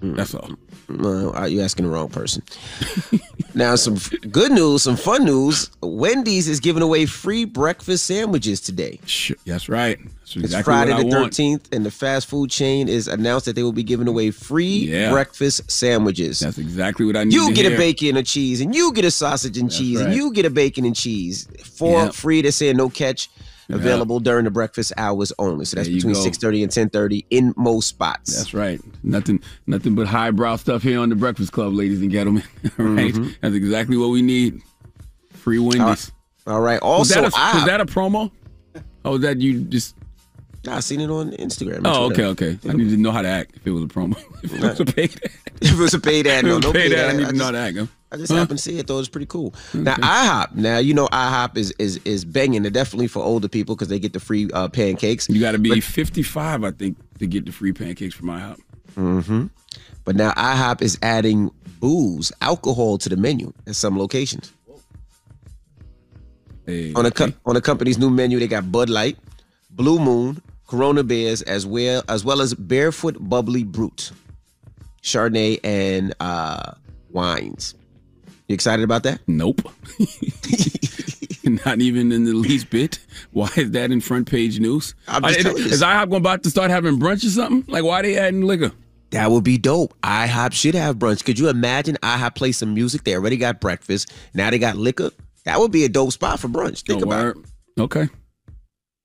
That's all. Well, you're asking the wrong person. Now, some good news, some fun news. Wendy's is giving away free breakfast sandwiches today. That's right. That's exactly it's Friday what the I want. 13th, and the fast food chain is announced that they will be giving away free breakfast sandwiches. That's exactly what I need You to get hear. a bacon and cheese, and you get a sausage and cheese, and you get a bacon and cheese. For free, they're saying no catch. Available during the breakfast hours only. So that's between 6:30 and 10:30 in most spots. That's right. Nothing but highbrow stuff here on the Breakfast Club, ladies and gentlemen. All right. That's exactly what we need. Free Wendy's. All right. Also, was that a promo? Oh, was that you just... I seen it on Instagram. Oh, okay. I need to know how to act if it was a promo. If it was a paid ad. If it was a paid ad, no paid ad. I need to know how to act. I just happened to see it, though. It's pretty cool. Okay. Now, Ihop. Now, you know IHOP is banging. They're definitely for older people because they get the free pancakes. You got to be 55, I think, to get the free pancakes from IHOP. But now IHOP is adding booze, alcohol to the menu at some locations. Hey, on the company's new menu, they got Bud Light, Blue Moon, Corona Beers, as well as Barefoot Bubbly Brut, Chardonnay, and wines. You excited about that? Nope. Not even in the least bit. Why is that in front page news? Is IHOP about to start having brunch or something? Like, why are they adding liquor? That would be dope. IHOP should have brunch. Could you imagine IHOP play some music? They already got breakfast. Now they got liquor. That would be a dope spot for brunch. Think about it. Okay.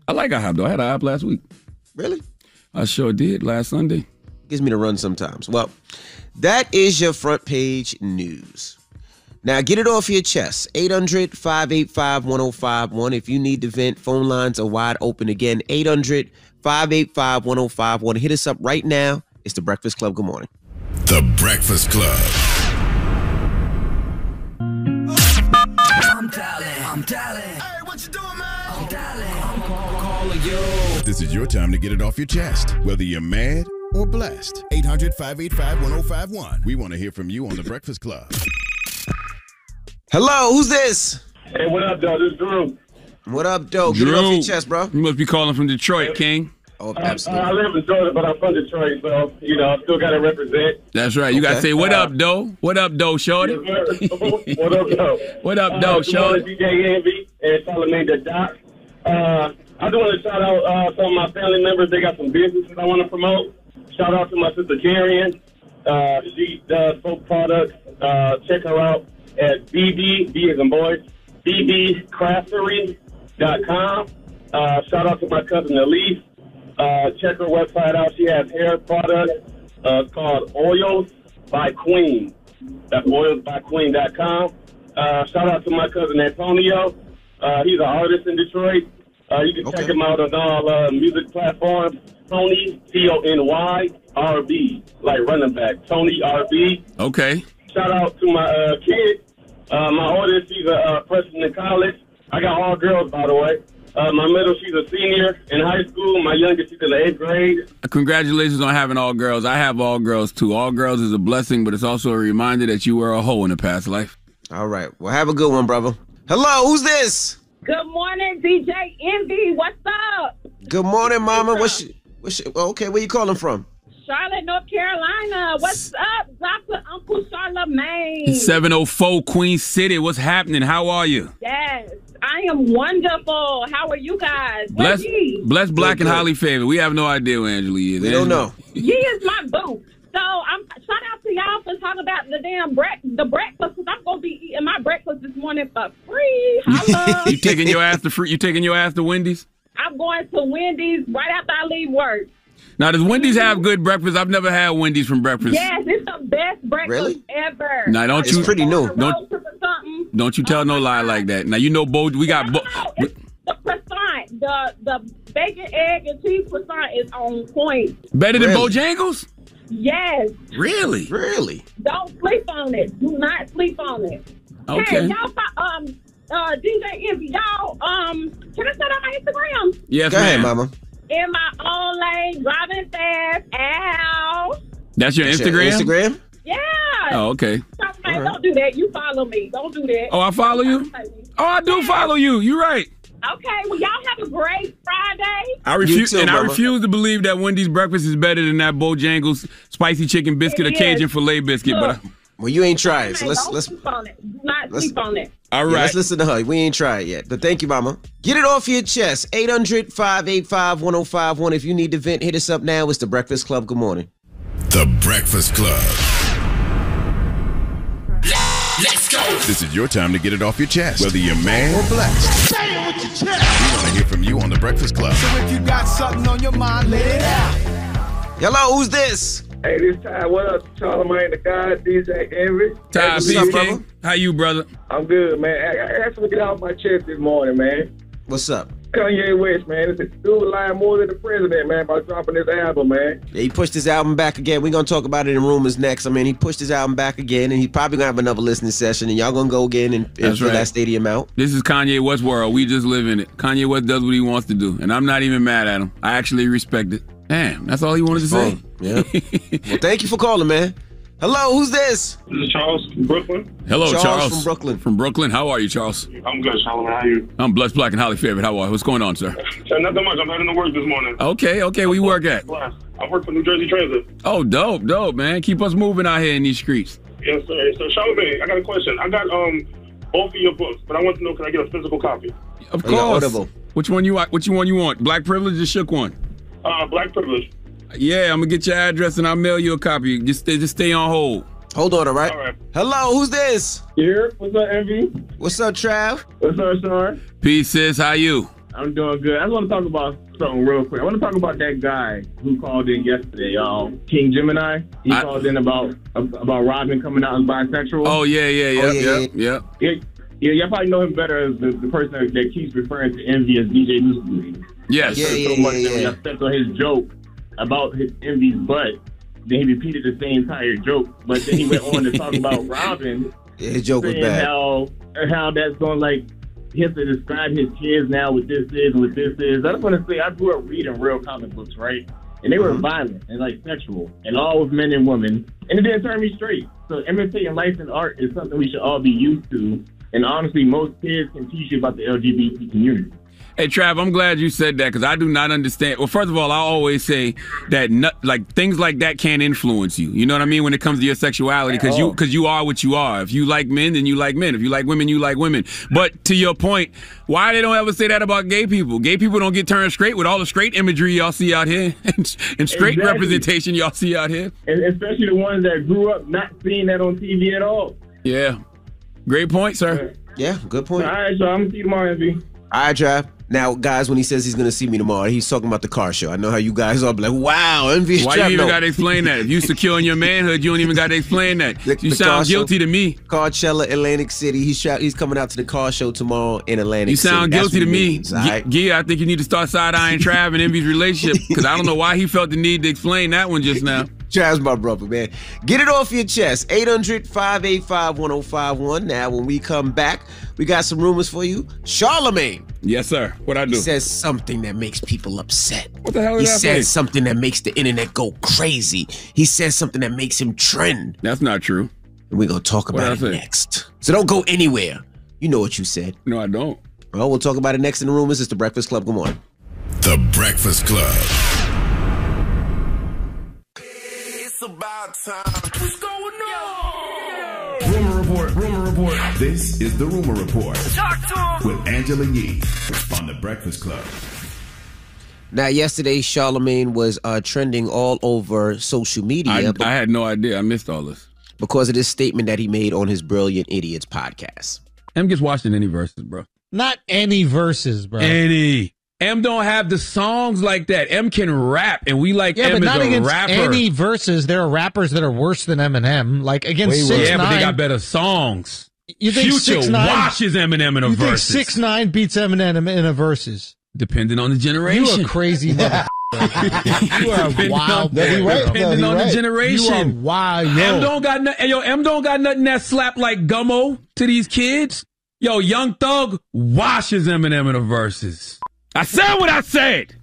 I like IHOP, though. I had IHOP last week. Really? I sure did last Sunday. Gives me the run sometimes. Well, that is your front page news. Now, get it off your chest. 800-585-1051. If you need to vent, phone lines are wide open again. 800-585-1051. Hit us up right now. It's The Breakfast Club. Good morning. The Breakfast Club. I'm dialing. Hey, what you doing, man? I'm dialing. I'm calling you. This is your time to get it off your chest, whether you're mad or blessed. 800-585-1051. We want to hear from you on The Breakfast Club. Hello, who's this? Hey, what up, though? This is Drew. What up, Doe? Get it off your chest, bro. You must be calling from Detroit, King. Oh, absolutely. I live in Georgia, but I'm from Detroit, so, I still got to represent. That's right. You got to say, what up, Doe? What up, Doe, shorty? What up, Doe? What up, Doe, shorty? DJ Envy and Charlamagne the Doc. I do want to shout out some of my family members. They got some businesses I want to promote. Shout out to my sister Karen. She does folk products. Check her out at BB, B as in boys, bbcraftery.com. Shout out to my cousin Elise. Check her website out. She has hair products called Oils by Queen. That's oilsbyqueen.com. Shout out to my cousin Antonio. He's an artist in Detroit. You can check him out on all music platforms. Tony, TonyRB, like running back. Tony RB. Okay. Shout out to my kid. My oldest, she's a freshman in college. I got all girls, by the way. My middle, she's a senior in high school. My youngest, she's in the 8th grade. Congratulations on having all girls. I have all girls, too. All girls is a blessing, but it's also a reminder that you were a hoe in a past life. All right. Well, have a good one, brother. Hello, who's this? Good morning, DJ Envy. What's up? Good morning, mama. Okay, where you calling from? Charlotte, North Carolina. What's up, Dr. Uncle Charlamagne? It's 704 Queen City. What's happening? How are you? Yes, I am wonderful. How are you guys? Blessed, black, and highly favored. We have no idea where Angela is. We don't know. Ye is my boo. So shout out to y'all for talking about the damn breakfast, because I'm gonna be eating my breakfast this morning for free. Hello. You taking your ass to Wendy's? I'm going to Wendy's right after I leave work. Now, does Wendy's have good breakfast? I've never had Wendy's from breakfast. Yes, it's the best breakfast ever. Now, it's pretty new. Don't you tell no lie like that. Now, you know, we got it's the croissant, the bacon, egg, and cheese croissant is on point. Better than Bojangles? Yes. Really? Don't sleep on it. Do not sleep on it. Okay. Hey, y'all, DJ Envy, y'all, can I set up my Instagram? Yes, Go ahead, mama. In my own lane, driving fast. Ow. That's your Instagram? Instagram? Yeah. Oh, okay. Don't do that. You follow me. Don't do that. Oh, I follow you? Oh, I do follow you. You're right. Okay, well, y'all have a great Friday. I refuse, too, and I mama. refuse to believe that Wendy's breakfast is better than that Bojangles spicy chicken biscuit or It Cajun is. filet biscuit. But Well, you ain't tried, so Hey, let's don't sleep on it. Do not let's- sleep on it. all yeah, right, let's listen to her. We ain't tried yet, but thank you, mama. Get it off your chest. 800-585-1051. If you need to vent, hit us up now. It's the Breakfast Club. Good morning. The Breakfast Club. Let's go. This is your time to get it off your chest, whether you're mad or blessed. Say it with your chest. We want to hear from you on the Breakfast Club. So if you got something on your mind, let it out. Hello, who's this? Hey, this time, what up, Charlamagne, the guy, DJ Envy? Ty, what's peace, up, King. brother? How you, brother? I'm good, man. I actually get off my chest this morning, man. What's up? Kanye West, man. This dude lying more than the president, man, by dropping this album, man. Yeah, he pushed his album back again. We're going to talk about it in rumors next. I mean, he pushed his album back again, and he's probably going to have another listening session, and y'all going to go again and That's fill right. that stadium out. This is Kanye West world. We just live in it. Kanye West does what he wants to do, and I'm not even mad at him. I actually respect it. Damn, that's all he wanted to say. Yeah. Well, thank you for calling, man. Hello, who's this? This is Charles from Brooklyn. Hello, Charles Charles. from Brooklyn. From Brooklyn. How are you, Charles? I'm good, Charlamagne. How are you? I'm blessed, black, and highly favored. How are you? What's going on, sir? Nothing much. I'm heading to work this morning. Okay, where you work at? I work for New Jersey Transit. Oh, dope, man. Keep us moving out here in these streets. Yes, sir. So, Charlamagne, I got a question. I got both of your books, but I want to know, can I get a physical copy? Of Oh, yeah, course. Audible. Which one you want? Black Privilege or Shook One? Black Privilege. Yeah, I'm gonna get your address and I'll mail you a copy. Just stay on hold. Hold on, all right? All right. Hello, who's this? Here. What's up, Envy? What's up, Trav? What's up, Sean? Peace, sis. How you? I'm doing good. I just want to talk about something real quick. I want to talk about that guy who called in yesterday, King Gemini. He called in about Robin coming out as bisexual. Oh yeah. Yeah, y'all probably know him better as the person that keeps referring to Envy as DJ Loosely. Yes. Yeah. So much that when y'all stepped on his joke about his Envy's butt, then he repeated the same entire joke. But then he went on to talk about Robin. Yeah, his joke was saying bad. how that's going he has to describe his kids now what this is and what this is. I just want to say I grew up reading real comic books, right? And they were violent and sexual and all with men and women. And it didn't turn me straight. So imitating life and art is something we should all be used to. And honestly, most kids can teach you about the LGBT community. Hey, Trav, I'm glad you said that because I do not understand. Well, first of all, I always say that things like that can't influence you. You know what I mean? When it comes to your sexuality, because you are what you are. If you like men, then you like men. If you like women, you like women. But to your point, why they don't ever say that about gay people? Gay people don't get turned straight with all the straight imagery y'all see out here and straight representation y'all see out here. And especially the ones that grew up not seeing that on TV at all. Yeah. Great point, sir. Yeah, good point. All right, so I'm going to see you tomorrow, Envy. All right, Trav. Now, guys, when he says he's going to see me tomorrow, he's talking about the car show. I know how you guys are like, wow, envious Why Trav. you even No. got to explain that? If you secure in your manhood, you don't even got to explain that. The You car sound show. guilty to me. Coachella, Atlantic City. He's coming out to the car show tomorrow in Atlantic You City. sound That's guilty what to he me. means, all right? Yeah, I think you need to start side-eyeing Trav and Envy's relationship because I don't know why he felt the need to explain that one just now. Trav's my brother, man. Get it off your chest. 800-585-1051. Now, when we come back, we got some rumors for you. Charlamagne. Yes, sir. What I do? He says something that makes people upset. What the hell He did I say? says something that makes the internet go crazy. He says something that makes him trend. That's not true. And we're going to talk about What'd it I say? next. So don't go anywhere. You know what you said. No, I don't. Well, we'll talk about it next in the rumors. It's the Breakfast Club. Good morning. The Breakfast Club. It's about time. What's going on? Rumor report. This is the Rumor Report Talk to him. with Angela Yee on The Breakfast Club. Now, yesterday, Charlamagne was trending all over social media I had no idea. I missed all this. because of this statement that he made on his Brilliant Idiots podcast. M gets watched in any verses, bro. Not any verses, bro. Any. M don't have the songs like that. M can rap, and we like Yeah, M but not as a against rapper. any verses. There are rappers that are worse than Eminem. Like against 6ix9ine. Yeah, but they got better songs. You think Future 6ix9ine washes Eminem in a You think verses. 6ix9ine beats Eminem in a verses? Depending on the generation. You a crazy mother. You are wild. Depending on the generation. You are wild. M don't got nothing. Yo, M don't got nothing that slap like Gummo to these kids. Yo, Young Thug washes Eminem in the verses. I said what I said.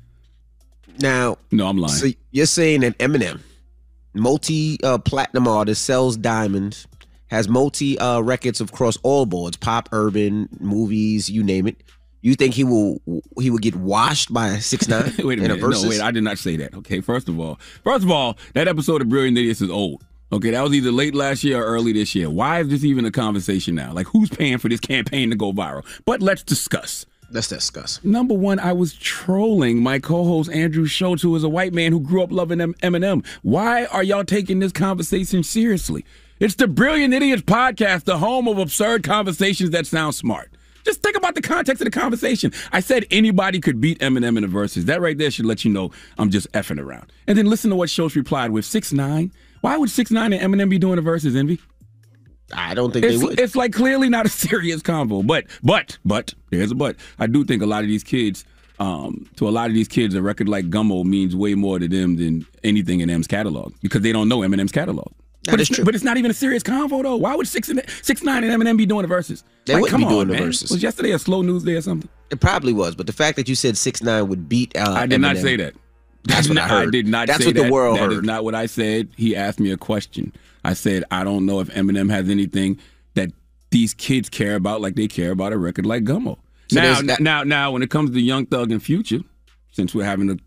Now, No, I'm lying. so you're saying that Eminem, multi-platinum artist, sells diamonds, has multi records across all boards, pop, urban, movies, you name it. You think he will get washed by 6ix9ine? Wait a minute. No, wait, I did not say that. Okay, first of all, that episode of Brilliant Idiots is old. Okay, that was either late last year or early this year. Why is this even a conversation now? Like, who's paying for this campaign to go viral? But let's discuss. Number one, I was trolling my co-host Andrew Schultz, who is a white man who grew up loving Eminem. Why are y'all taking this conversation seriously? It's the Brilliant Idiots podcast, the home of absurd conversations that sound smart. Just think about the context of the conversation. I said anybody could beat Eminem in the verses. That right there should let you know I'm just effing around. And then listen to what Schultz replied with 6ix9ine. Why would 6ix9ine and Eminem be doing the verses, Envy? I don't think they would. It's like clearly not a serious convo. But there's a but. I do think a lot of these kids, a record like Gummo means way more to them than anything in M's catalog because they don't know Eminem's catalog. But it's not even a serious convo though. Why would 6ix9ine and Eminem be doing the verses? They wouldn't be doing the verses. Was yesterday a slow news day or something? It probably was, but the fact that you said 6ix9ine would beat I did Eminem, not say that. That's what I heard. I did not That's say what that. the world heard. That is not what I said. He asked me a question. I said, I don't know if Eminem has anything that these kids care about like they care about a record like Gummo. So now, when it comes to Young Thug and Future, since we're having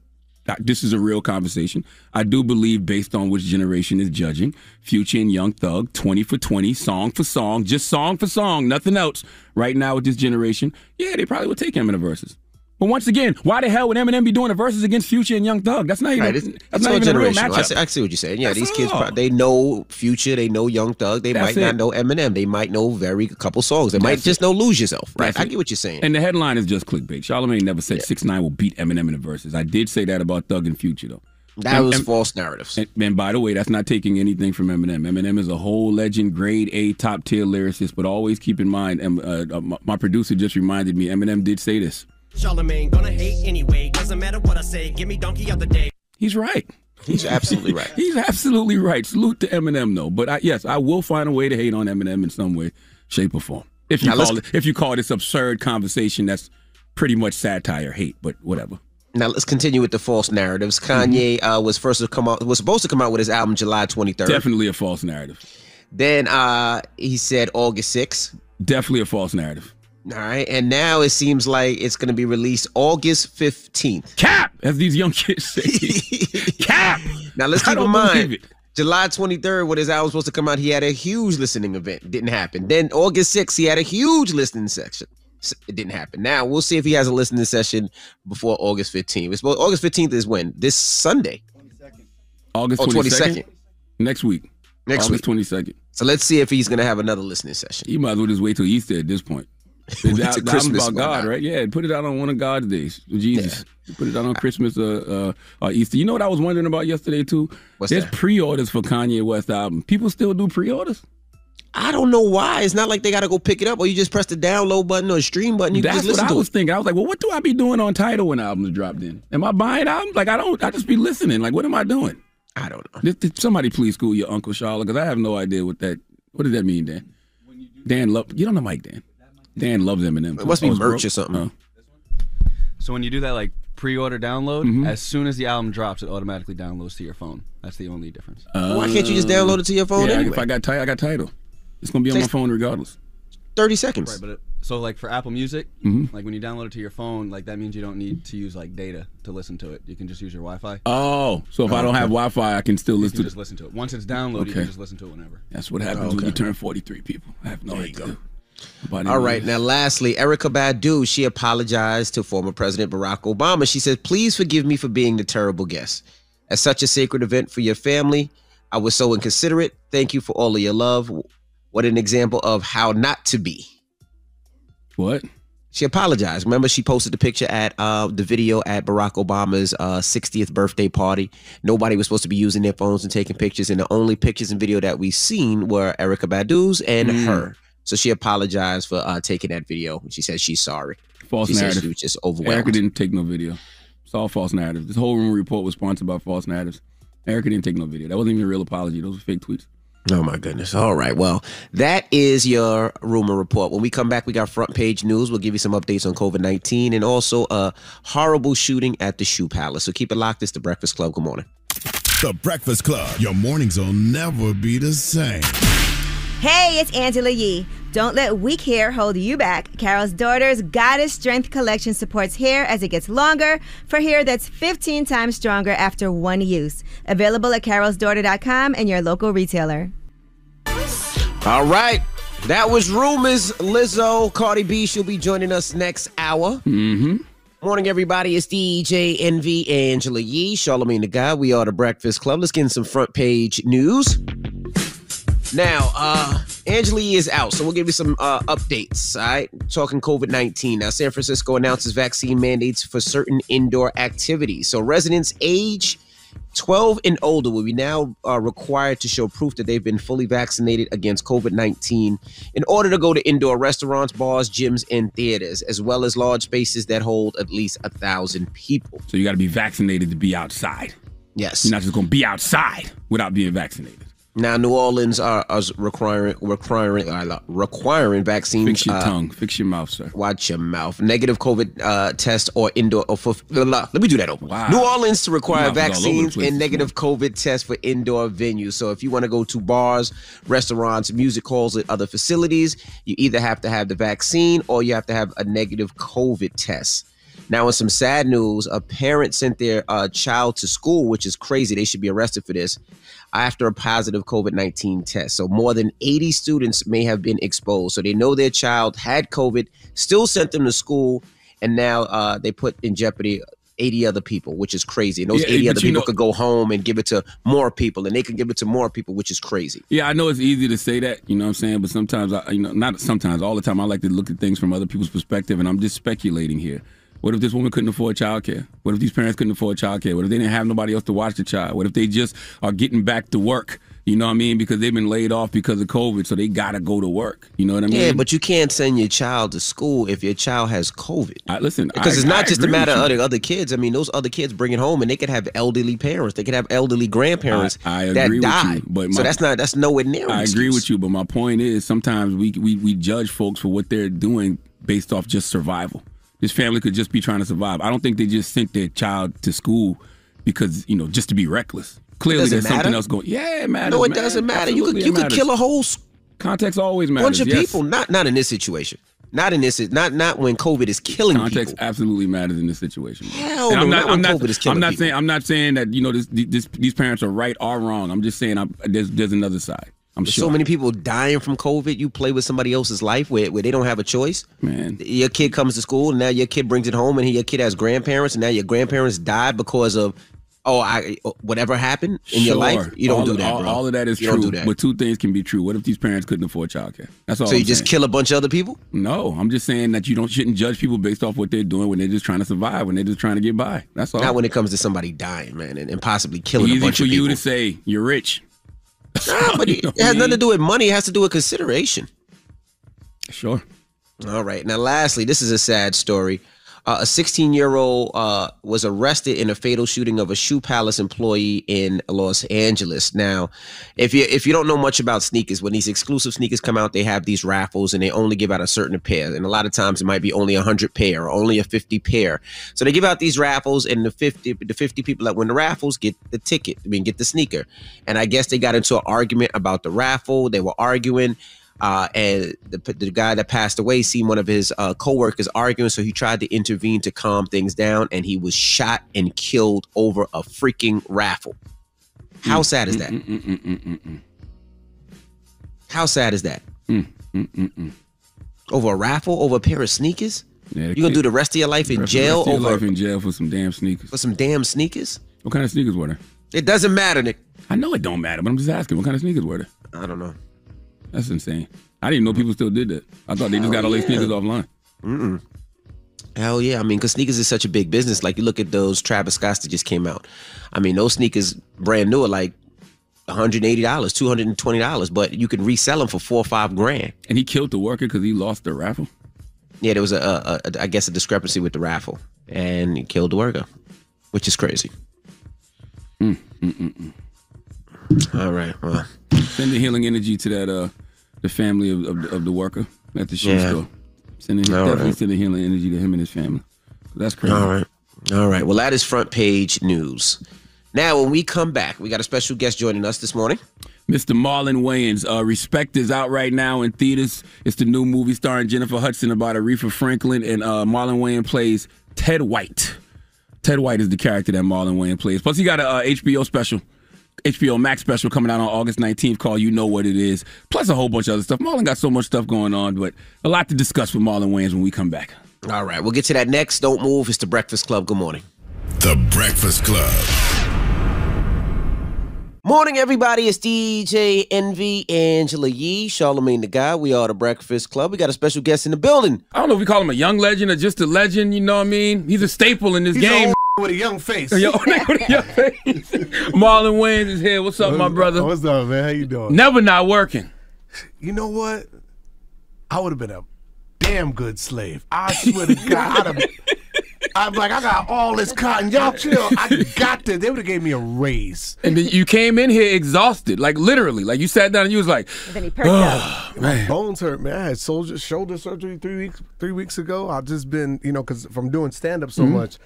this is a real conversation, I do believe based on which generation is judging, Future and Young Thug, 20 for 20, song for song, just song for song, nothing else. Right now with this generation, yeah, they probably would take him in the verses. But once again, why the hell would Eminem be doing the verses against Future and Young Thug? That's not even, that's not even a real matchup. I see what you're saying. Yeah, these kids, they know Future, they know Young Thug, they might not know Eminem, they might know a couple songs. They might just know Lose Yourself, right? I get what you're saying. And the headline is just clickbait. Charlamagne never said 6ix9ine will beat Eminem in the verses. I did say that about Thug and Future, though. That was false narratives. And by the way, that's not taking anything from Eminem. Eminem is a whole legend, grade A, top tier lyricist, but always keep in mind, my producer just reminded me, Eminem did say this. Charlamagne gonna hate anyway. Doesn't matter what I say. Give me donkey of the day. He's right. He's absolutely right. He's absolutely right. Salute to Eminem, though. But I will find a way to hate on Eminem in some way, shape, or form. If you call this absurd conversation that's pretty much satire, hate, but whatever. Now let's continue with the false narratives. Kanye was supposed to come out with his album July 23rd. Definitely a false narrative. Then he said August 6th. Definitely a false narrative. All right, and now it seems like it's going to be released August 15th. Cap, as these young kids say. Cap. Now let's keep in mind, July 23rd, when his album was supposed to come out, he had a huge listening event. Didn't happen. Then August 6th, he had a huge listening section. It didn't happen. Now we'll see if he has a listening session before August 15th. August 15th is when? This Sunday. August 22nd? Next week. August 22nd. So let's see if he's going to have another listening session. You might as well just wait till Easter at this point. It's Christmas about God, right? Yeah, put it out on one of God's days. Jesus. Yeah. Put it out on Christmas or Easter. You know what I was wondering about yesterday, too? There's pre-orders for Kanye West album. People still do pre-orders? I don't know why. It's not like they got to go pick it up or you just press the download button or the stream button. You can just listen to it. That's what I was thinking. I was like, well, what do I be doing on Tidal when albums dropped in? Am I buying albums? Like, I just be listening. Like, what am I doing? I don't know. Somebody please school your Uncle Charlotte, because I have no idea what does that mean, Dan? Dan, get on the mic, Dan. Dan loves Eminem. It must be merch or something. So when you do that, like, pre-order download, as soon as the album drops, it automatically downloads to your phone. That's the only difference. Why can't you just download it to your phone anyway? If I got Tidal. It's going to be on my phone regardless. 30 seconds. Right, but so like for Apple Music, like when you download it to your phone, like that means you don't need to use like data to listen to it. You can just use your Wi-Fi. Oh, so if I don't have Wi-Fi, I can still listen to it. Just listen to it. Once it's downloaded, you can just listen to it whenever. That's what happens when you turn 43, people. I have no idea. All right, now lastly, Erykah Badu, she apologized to former President Barack Obama. She said, "Please forgive me for being the terrible guest. At such a sacred event for your family, I was so inconsiderate. Thank you for all of your love. What an example of how not to be." What? She apologized. Remember, she posted the picture at the video at Barack Obama's 60th birthday party. Nobody was supposed to be using their phones and taking pictures, and the only pictures and video that we seen were Erykah Badu's and her. So she apologized for taking that video. She said she's sorry. False narrative. She was just overwhelmed. Erykah didn't take no video. It's all false narratives. This whole rumor report was sponsored by false narratives. Erykah didn't take no video. That wasn't even a real apology. Those were fake tweets. Oh, my goodness. All right. Well, that is your rumor report. When we come back, we got front page news. We'll give you some updates on COVID-19 and also a horrible shooting at the Shoe Palace. So keep it locked. It's The Breakfast Club. Good morning. The Breakfast Club. Your mornings will never be the same. Hey, it's Angela Yee. Don't let weak hair hold you back. Carol's Daughter's Goddess Strength Collection supports hair as it gets longer for hair that's 15 times stronger after one use. Available at carolsdaughter.com and your local retailer. All right. That was Rumors. Lizzo, Cardi B, she'll be joining us next hour. Mm-hmm. Morning, everybody. It's DJ NV, Angela Yee, Charlamagne the Guy. We are the Breakfast Club. Let's get in some front page news. Now, Angela Yee is out, so we'll give you some updates, all right? Talking COVID-19. Now, San Francisco announces vaccine mandates for certain indoor activities. So residents age 12 and older will be now required to show proof that they've been fully vaccinated against COVID-19 in order to go to indoor restaurants, bars, gyms, and theaters, as well as large spaces that hold at least 1,000 people. So you got to be vaccinated to be outside. Yes. You're not just going to be outside without being vaccinated. Now, New Orleans are requiring vaccines. Fix your tongue. Fix your mouth, sir. Watch your mouth. Negative COVID test or indoor. Let me do that over. Wow. New Orleans to require vaccines place, and negative COVID tests for indoor venues. So if you want to go to bars, restaurants, music halls, and other facilities, you either have to have the vaccine or you have to have a negative COVID test. Now, in some sad news, a parent sent their child to school, which is crazy. They should be arrested for this, after a positive COVID-19 test. So more than 80 students may have been exposed. So they know their child had COVID, still sent them to school, and now they put in jeopardy 80 other people, which is crazy. And those 80 other people could go home and give it to more people, and they can give it to more people, which is crazy. Yeah, I know it's easy to say that, you know what I'm saying? But sometimes, not sometimes, all the time, I like to look at things from other people's perspective, and I'm just speculating here. What if this woman couldn't afford childcare? What if these parents couldn't afford childcare? What if they didn't have nobody else to watch the child? What if they just are getting back to work? You know what I mean? Because they've been laid off because of COVID, so they got to go to work. You know what I mean? Yeah, but you can't send your child to school if your child has COVID. Listen, because it's not just a matter of the other kids. I mean, those other kids bring it home, and they could have elderly parents. They could have elderly grandparents that die. So that's nowhere near an excuse. I agree with you, but my point is sometimes we judge folks for what they're doing based off just survival. This family could just be trying to survive. I don't think they just sent their child to school because, just to be reckless. Clearly, there's something else going. Yeah, it matters. No, it doesn't matter. You could kill a whole context always matters. Bunch of people. Not in this situation. Not in this. Not when COVID is killing people. Context absolutely matters in this situation. Hell no, not when COVID is killing people. I'm not saying that these parents are right or wrong. I'm just saying there's another side. There's so many people dying from COVID. You play with somebody else's life where they don't have a choice. Man, your kid comes to school, and now your kid brings it home, and your kid has grandparents, and now your grandparents died because of whatever happened in your life. You don't do that, bro. All of that is you true. Don't do that. But two things can be true. What if these parents couldn't afford childcare? That's all. So you just kill a bunch of other people? No, I'm just saying that you shouldn't judge people based off what they're doing when they're just trying to survive, when they're just trying to get by. That's all. Not when it comes to somebody dying, man, and possibly killing a bunch of people. Easy for you to say you're rich. Nah, but it has nothing to do with money. It has to do with consideration. Sure. All right. Now, lastly, this is a sad story. A 16-year-old was arrested in a fatal shooting of a Shoe Palace employee in Los Angeles. Now, if you don't know much about sneakers, when these exclusive sneakers come out, they have these raffles, and they only give out a certain pair. And a lot of times, it might be only 100 pair or only a 50 pair. So they give out these raffles, and the 50 people that win the raffles get the ticket. Get the sneaker. And I guess they got into an argument about the raffle. They were arguing. And the guy that passed away seen one of his co-workers arguing, so he tried to intervene to calm things down, and he was shot and killed over a freaking raffle. How sad is that? How sad is that? Over a raffle? Over a pair of sneakers? Yeah, you gonna do the rest of your life in jail? For some damn sneakers. For some damn sneakers? What kind of sneakers were there? It doesn't matter, Nick. I know it don't matter, but I'm just asking. What kind of sneakers were there? I don't know. That's insane. I didn't even know people still did that. I thought they just got all their sneakers offline. Hell yeah. Because sneakers is such a big business. Like, you look at those Travis Scotts that just came out. Those sneakers brand new are like $180, $220, but you can resell them for $4 or $5 grand. And he killed the worker because he lost the raffle? Yeah, there was I guess a discrepancy with the raffle, and he killed the worker, which is crazy. All right, well. Send the healing energy to that the family of the worker at the shoe store. Send the healing energy to him and his family. That's crazy. All right. Well, that is front page news. Now, when we come back, we got a special guest joining us this morning. Mr. Marlon Wayans. Respect is out right now in theaters. It's the new movie starring Jennifer Hudson about Aretha Franklin, and Marlon Wayans plays Ted White. Ted White is the character that Marlon Wayans plays. Plus, he got a HBO special, HBO Max special coming out on August 19th called You Know What It Is. Plus a whole bunch of other stuff. Marlon got so much stuff going on, but a lot to discuss with Marlon Wayans when we come back. All right, we'll get to that next. Don't move. It's The Breakfast Club. Good morning. The Breakfast Club. Morning, everybody. It's DJ Envy, Angela Yee, Charlamagne the Guy. We are The Breakfast Club. We got a special guest in the building. I don't know if we call him a young legend or just a legend, you know what I mean? He's a staple in this game. Old with a young face. With a young face. Marlon Wayans is here. What's up, my brother? What's up, man? How you doing? Never not working. You know what? I would have been a damn good slave. I swear to God, I'm like, I got all this cotton. Y'all chill. I got this. They would have gave me a raise. And then you came in here exhausted, like literally. Like you sat down and you was like, and then he perked up. My bones hurt, man. I had shoulder surgery 3 weeks ago. I've just been, because from doing stand-up so much,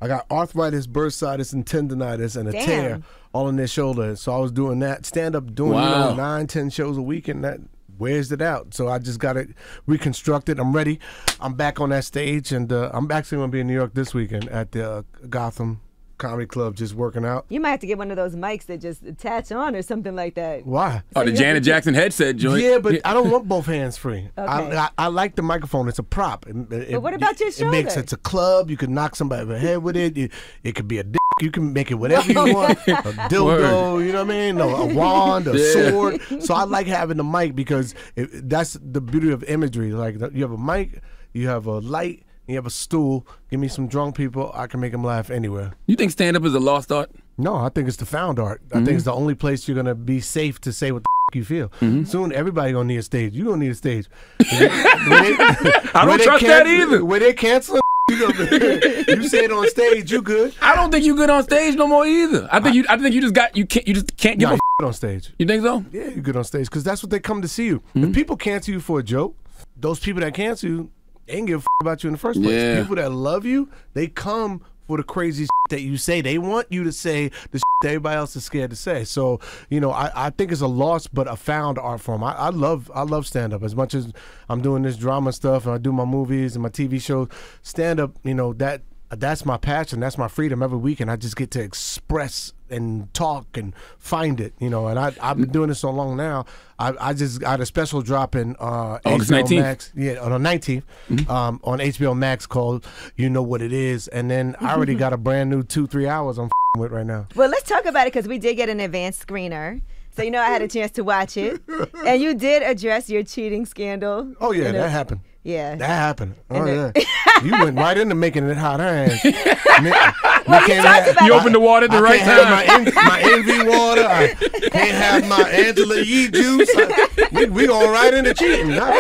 I got arthritis, bursitis, and tendonitis, and a tear all in their shoulder. So I was doing that stand-up, doing 9-10 shows a week, and that wears it out. So I just got it reconstructed. I'm ready. I'm back on that stage, and I'm actually going to be in New York this weekend at the Gotham Comedy Club, just working out. You might have to get one of those mics that just attach on or something like that. Why? Oh, the Janet Jackson headset joint. Yeah, but I don't want both hands free. Okay. I like the microphone. It's a prop. But what about your shoulder? It's a club. You can knock somebody over the head with it. It could be a dick. You can make it whatever you want. A dildo, you know what I mean? A wand, a sword. So I like having the mic because that's the beauty of imagery. Like you have a mic, you have a light, you have a stool. Give me some drunk people. I can make them laugh anywhere. You think stand-up is a lost art? No, I think it's the found art. I think it's the only place you're going to be safe to say what the you feel. Soon everybody going to need a stage. You're going to need a stage. I don't trust that either. Where they cancel you say it on stage, you good. I don't think you good on stage no more either. I think you just can't give a on stage. You think so? Yeah, you're good on stage because that's what they come to see you. If people cancel you for a joke, those people that cancel you, they ain't give a about you in the first place. Yeah. People that love you, they come for the crazy that you say. They want you to say the that everybody else is scared to say. So, I think it's a lost but a found art form. I love stand-up. As much as I'm doing this drama stuff and I do my movies and my TV shows, stand-up, that's my passion. That's my freedom every week, and I just get to express and talk and find it, and I've been doing this so long now. I just got a special drop in August HBO 19th? Max, on the 19th, on HBO Max called You Know What It Is, and then I already got a brand new 2-3 hours I'm with right now. Well, let's talk about it because we did get an advanced screener. So, I had a chance to watch it. And you did address your cheating scandal. Oh, yeah, that happened. Yeah. That happened. Oh, yeah. You went right into making it hot. You opened the water at the right time. My envy water. I can't have my Angela Yee juice. We going right into cheating. How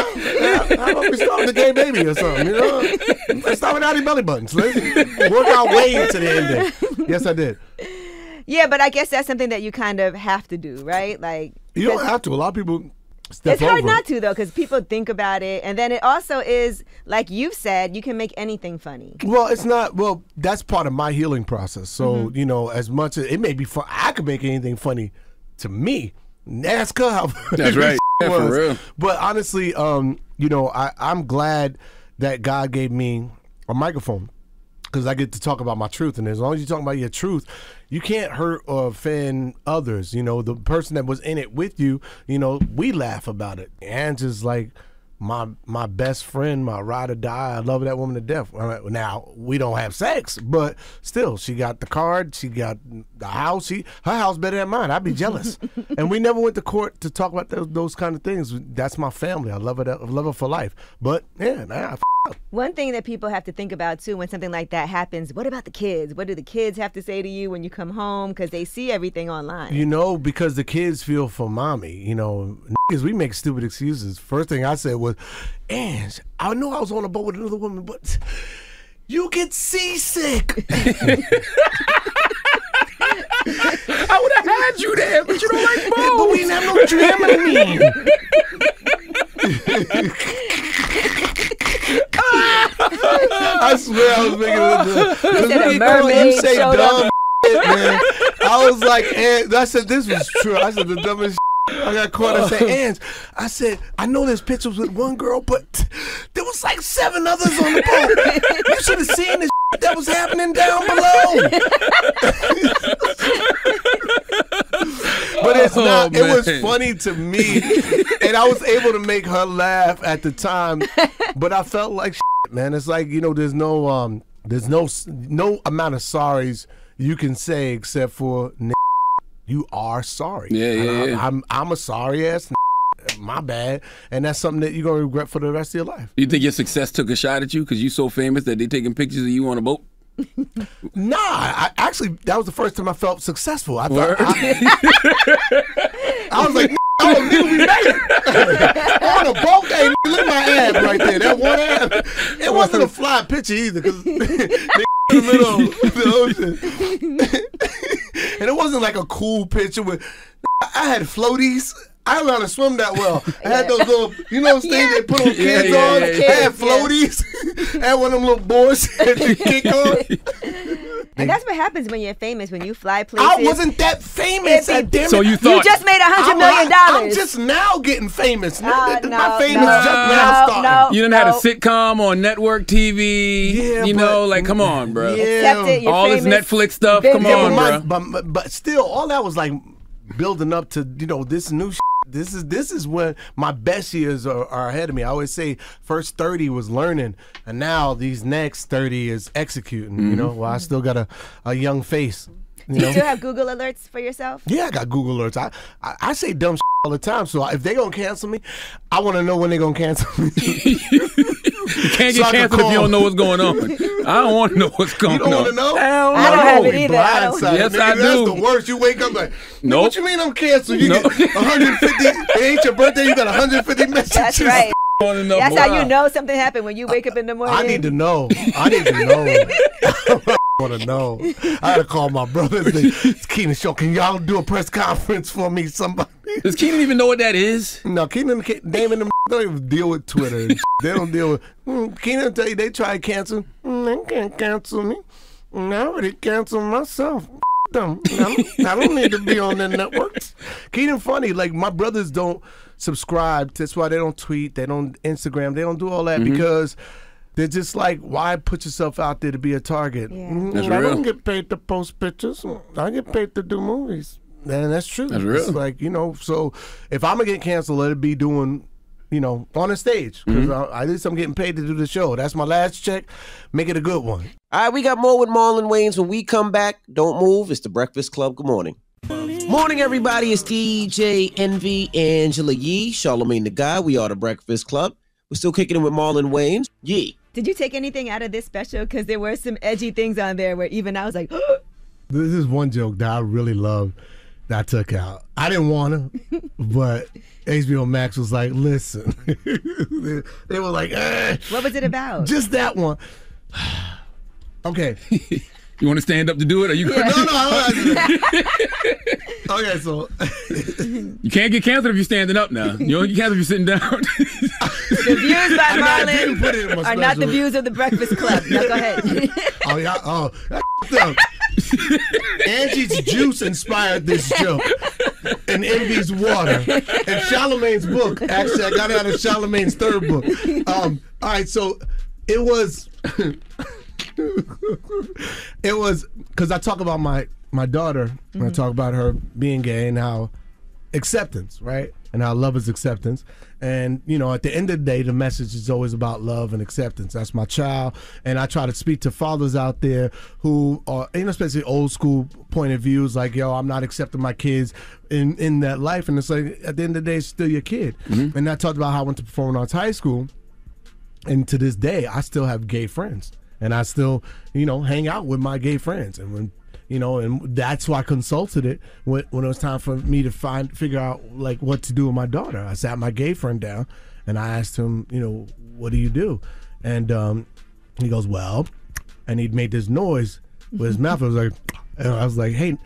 about we start with the gay baby or something? Let's start with Outie Belly Buttons. Let's work our way into the ending. Yes, I did. Yeah, but I guess that's something that you kind of have to do, right? Like you don't have to. A lot of people step it's hard over. not to, though, because people think about it. And then it also is, like you've said, you can make anything funny. Well, it's not. Well, that's part of my healing process. So, as much as it may be fun, I could make anything funny to me. Ask her how that's right. Yeah, for real. But honestly, I'm glad that God gave me a microphone because I get to talk about my truth. And as long as you talk about your truth, you can't hurt or offend others. The person that was in it with you, we laugh about it. And just like my best friend, my ride or die, I love that woman to death. Now, we don't have sex, but still, she got the card, she got the house. Her house better than mine. I'd be jealous. And we never went to court to talk about those kind of things. That's my family. I love her for life. But, yeah, I up. One thing that people have to think about, too, when something like that happens, what about the kids? What do the kids have to say to you when you come home? Because they see everything online. Because the kids feel for mommy. Niggas, we make stupid excuses. First thing I said was, Ange, I know I was on a boat with another woman, but you get seasick. I would have had you there, but you don't like boats. But we didn't have no Dramamine. I swear I was making you say dumb shit, man. I was like, I said this was true. I said the dumbest I got caught. I said, Ange, I said, I know there's pictures with one girl, but there was like 7 others on the boat. You should have seen this that was happening down below. But it's not. It was funny to me, and I was able to make her laugh at the time. But I felt like man. It's like, you know, there's no amount of sorries you can say except for you are sorry. Yeah. I'm a sorry ass. My bad, and that's something that you're gonna regret for the rest of your life. You think your success took a shot at you because you're so famous that they taking pictures of you on a boat? Nah, actually that was the first time I felt successful. I was like, oh, nigga, we made it on a boat. Hey, look at my ab right there. That one ab. It wasn't a fly picture either, because in the middle of the ocean, and it wasn't like a cool picture with. I had floaties. I don't know how to swim that well. I had those little, you know, those things they put on kids on. I had floaties. I had one of them little boards to kick on. And that's what happens when you're famous, when you fly places. I wasn't that famous. So you thought you just made $100 million. I'm just now getting famous. My fame is just now starting. You done had a sitcom on network TV. Yeah, you know, like, come on, bro. Accept it, you're all famous. this Netflix stuff. Come on, bro. But still, all that was like building up to, you know, this new shit. This is when my best years are ahead of me. I always say first 30 was learning, and now these next 30 is executing. You know, well, I still got a young face. Do you still have Google alerts for yourself? Yeah, I got Google alerts. I say dumb shit all the time. So if they gonna cancel me, I want to know when they gonna cancel me. You can't get canceled if you don't know what's going on. I don't want to know what's going on. You don't want to know? I don't have it either. Yes, I do. That's the worst. You wake up like, nope. What you mean I'm canceled? You get 150. It ain't your birthday. You got 150 messages. That's right. That's how you know something happened, when you wake up in the morning. I need to know. I need to know. I want to know. I had to call my brother. It's Keenan Show. Can y'all do a press conference for me? Somebody. Does Keenan even know what that is? No, Keenan, Damon, them don't even deal with Twitter. And they don't deal with. Keenan tell you they try to cancel. They can't cancel me. I already canceled myself. Them. I don't need to be on their networks. Keenan funny. Like, my brothers don't subscribe. That's why they don't tweet. They don't Instagram. They don't do all that because they're just like, why put yourself out there to be a target? I don't get paid to post pictures. I get paid to do movies. And that's true. That's real. It's like, you know, so if I'm going to get canceled, let it be doing, you know, on a stage. Because at least I'm getting paid to do the show. That's my last check. Make it a good one. All right, we got more with Marlon Wayans. When we come back, don't move. It's the Breakfast Club. Good morning. Morning, everybody. It's DJ Envy, Angela Yee, Charlamagne the Guy. We are the Breakfast Club. We're still kicking it with Marlon Wayans. Yee. Did you take anything out of this special? Because there were some edgy things on there where even I was like, This is one joke that I really love that I took out. I didn't want to, but HBO Max was like, listen. They were like, What was it about? Just that one. Okay. You want to stand up to do it? Or you? Yeah. No. Okay, so you can't get canceled if you're standing up now. You don't get canceled if you're sitting down. The views by Marlon are not the views of the Breakfast Club. Now go ahead. Angie's juice inspired this joke, and Envy's water, and Charlamagne's book. Actually, I got it out of Charlamagne's third book. All right, so it was. It was because I talk about my daughter, and I talk about her being gay and how acceptance, right? And how love is acceptance. And, you know, at the end of the day, the message is always about love and acceptance. That's my child. And I try to speak to fathers out there who are, you know, especially old school point of views, like, yo, I'm not accepting my kids in that life. And it's like, at the end of the day, it's still your kid. And I talked about how I went to performing arts high school. And to this day, I still have gay friends. And I still, you know, hang out with my gay friends. And when, you know, and that's why I consulted it when it was time for me to figure out like what to do with my daughter. I sat my gay friend down and I asked him, you know, what do you do? And he goes, well, and he'd made this noise with his mouth. And I was like, hey,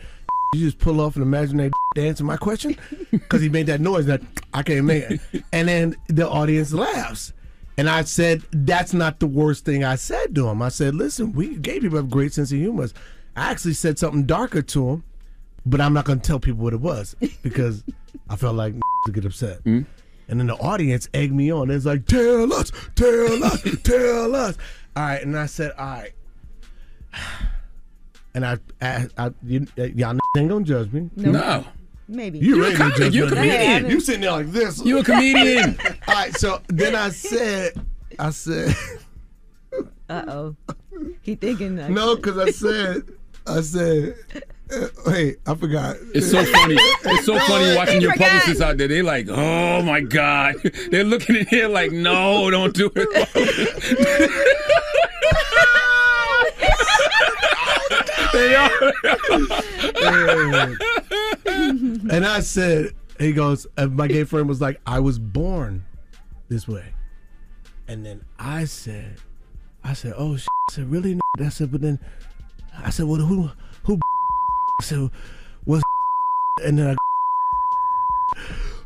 you just pull off an imaginary to answer my question? Because he made that noise that I can't make it. And then the audience laughs. And I said, that's not the worst thing I said to him. I said, listen, we gay people have a great sense of humor. I actually said something darker to him but I'm not gonna tell people what it was because I felt like to get upset. And then the audience egged me on. It's like, tell us, tell us, tell us. All right, and I said, all right. And y'all ain't gonna judge me. No. Maybe. You're a comedian. You're a comedian. You sitting there like this. You a comedian. All right, so then I said. Uh-oh. He thinking that. No, because I said, wait, I forgot. It's so funny. It's so funny watching your publicists out there. They're like, oh my God. They're looking in here like, no, don't do it. They are. And I said, he goes, my gay friend was like, I was born this way. And then I said, oh shit. I said, really? I said, but then I said, well, who I said, what's and then I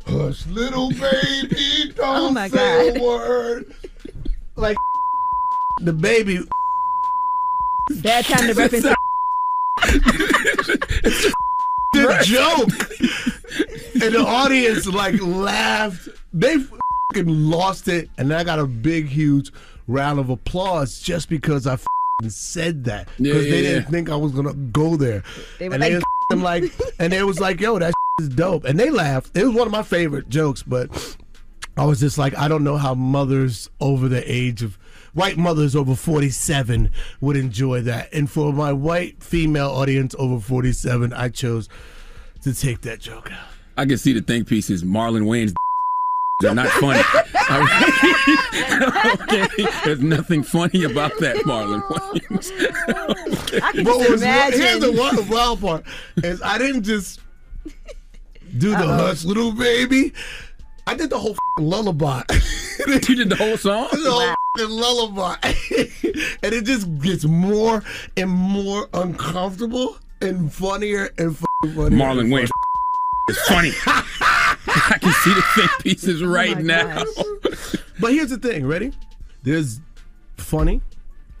hush, little baby, don't say a word. Like the baby. Bad time to reference. The joke. And the audience like laughed. They fucking lost it. And I got a big, huge round of applause just because I said that. Because they didn't think I was going to go there. They were and they was like, yo, that is dope. And they laughed. It was one of my favorite jokes, but I was just like, I don't know how mothers over the age of white mothers over 47 would enjoy that. And for my white female audience over 47, I chose to take that joke out. I can see the think pieces. Marlon Wayans are not funny. Okay. There's nothing funny about that, Marlon Wayans. Okay. I can just imagine. Here's the wild part is I didn't just do the hush, little baby. I did the whole lullaby. You did the whole song? The whole lullaby. And it just gets more and more uncomfortable and funnier and funnier. Marlon Wayans is funny. I can see the think pieces right now. But here's the thing, ready? There's funny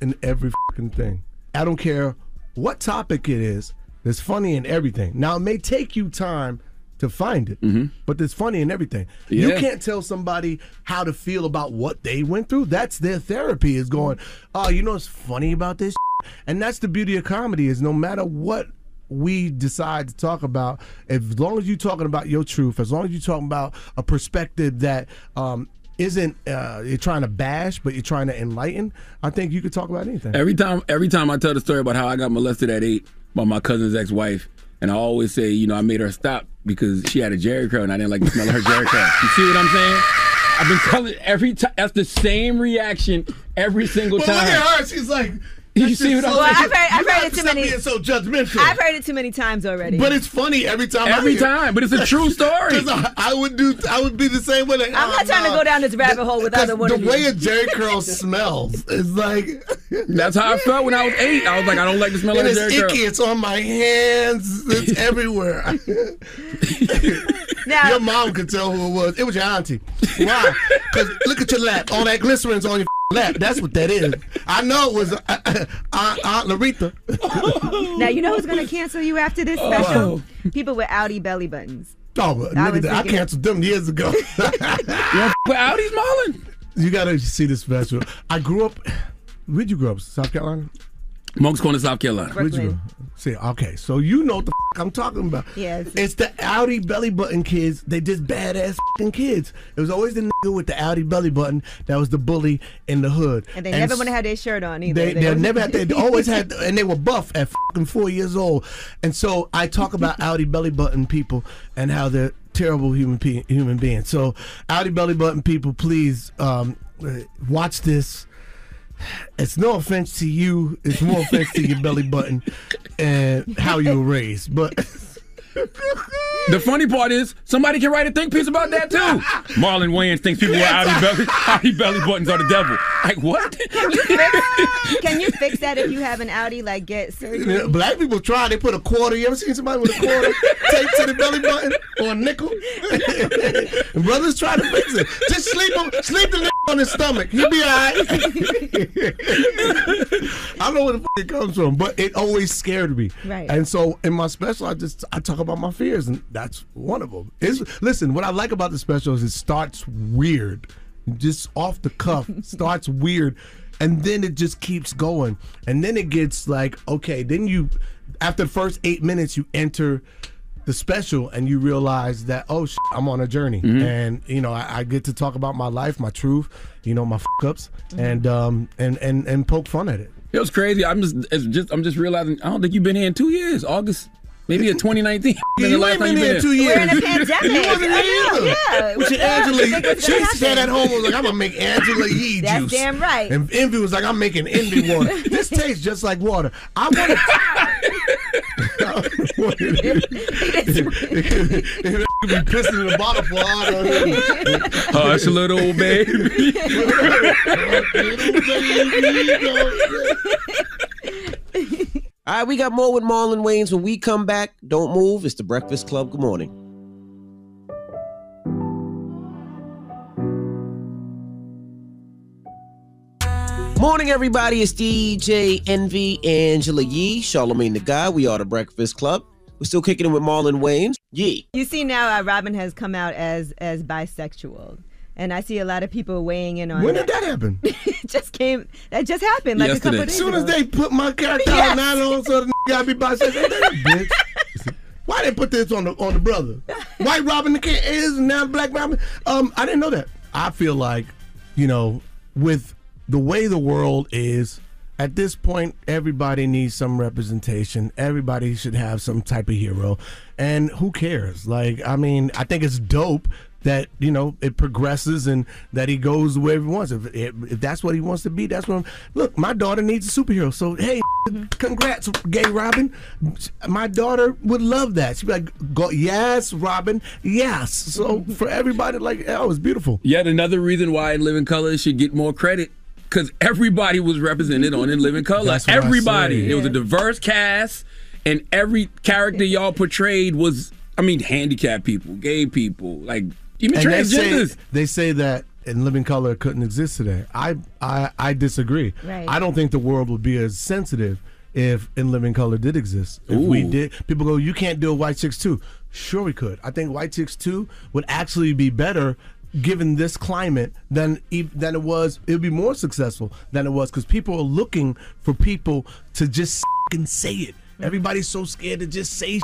in every fucking thing. I don't care what topic it is, there's funny in everything. Now, it may take you time to find it, but there's funny in everything. You can't tell somebody how to feel about what they went through. That's their therapy, is going, oh, you know what's funny about this? And that's the beauty of comedy, is no matter what we decide to talk about, as long as you're talking about your truth, as long as you're talking about a perspective that isn't you're trying to bash, but you're trying to enlighten, I think you could talk about anything. Every time I tell the story about how I got molested at 8 by my cousin's ex-wife, and I always say, you know, I made her stop because she had a Jerry curl and I didn't like the smell of her Jerry curl. You see what I'm saying? I've been telling every time. That's the same reaction every single time. Look at her. She's like, you see what I'm saying? I've heard it too many. Being so judgmental. I've heard it too many times already. But it's funny every time. Every time, but it's a true story. I would be the same way. Like, I'm not trying to go down this rabbit hole with other women. The way a Jerry curl smells is like. That's how I felt when I was 8. I was like, I don't like the smell of a Jerry curl. It's icky. It's on my hands. It's everywhere. Now, your mom could tell who it was. It was your auntie. Why? Because look at your lap. All that glycerin's on your lap. That's what that is. I know it was Aunt Aretha. Now, you know who's going to cancel you after this special? People with Audi belly buttons. Oh, I canceled them years ago. You want with Audis, Marlon? You got to see this special. I grew up. Where'd you grow up? South Carolina? Moncks Corner, South Carolina. Where'd you go? See, okay, so you know what the I'm talking about. Yes. It's the Audi belly button kids. They just badass kids. It was always the nigga with the Audi belly button that was the bully in the hood. And they never want to have their shirt on either. They never had. They always had, and they were buff at 4 years old. And so I talk about Audi belly button people and how they're terrible human beings. So Audi belly button people, please watch this. It's no offense to you. It's more offense to your belly button and how you were raised. But the funny part is, somebody can write a think piece about that too. Marlon Wayans thinks people with Audi belly buttons are the devil. Like, what? Can you fix that if you have an Audi, like get surgery? Black people try. They put a quarter. You ever seen somebody with a quarter taped to the belly button or a nickel? And brothers try to fix it. Just sleep the nigga on his stomach. He'll be all right. don't know where the fuck it comes from, but it always scared me. Right. And so in my special, I talk about my fears, and that's one of them. Listen, what I like about the special is it starts weird, just off the cuff, starts weird, and then it just keeps going, and then it gets like, okay, then after the first 8 minutes, you enter the special and you realize that, oh shit, I'm on a journey, and I get to talk about my life, my truth, my fuck-ups, and poke fun at it. It was crazy. I'm just realizing I don't think you've been here in 2 years. August, maybe in 2019. You ain't been here in 2 years. We're in a pandemic. You wasn't here either. Yeah. With your Angela, she sat at home and was like, I'm gonna make Angela Yee juice. That's damn right. And Envy was like, I'm making Envy water. This tastes just like water. I want to. Be pissing in the bottle for all. Hush, little baby. All right, we got more with Marlon Wayans. When we come back, don't move. It's the Breakfast Club. Good morning. Morning, everybody. It's DJ Envy, Angela Yee, Charlamagne the Guy. We are the Breakfast Club. We're still kicking it with Marlon Wayans. Yee. You see now, Robin has come out as bisexual. And I see a lot of people weighing in on When did that happen? That just happened like a couple days ago. As soon as they put my character out, now on, so the gotta be bisexual. Bitch. Why they put this on the brother? White Robin the King is, and now Black Robin. I didn't know that. I feel like, with the way the world is, at this point, everybody needs some representation. Everybody should have some type of hero. And who cares? I think it's dope that, it progresses and that he goes wherever he wants. If that's what he wants to be, that's what look, my daughter needs a superhero. So, hey, congrats, gay Robin. My daughter would love that. She'd be like, go, yes, Robin, yes. So for everybody, it was beautiful. Yet another reason why In Living Color should get more credit. Because everybody was represented on In Living Color. Everybody. It was a diverse cast, and every character y'all portrayed was, handicapped people, gay people, even transgenders. They say that In Living Color couldn't exist today. I disagree. Right. I don't think the world would be as sensitive if In Living Color did exist. If we did, people go, you can't do a White Chicks 2. Sure we could. I think White Chicks 2 would actually be better given this climate than it was. It would be more successful than it was because people are looking for people to just say it. Everybody's so scared to just say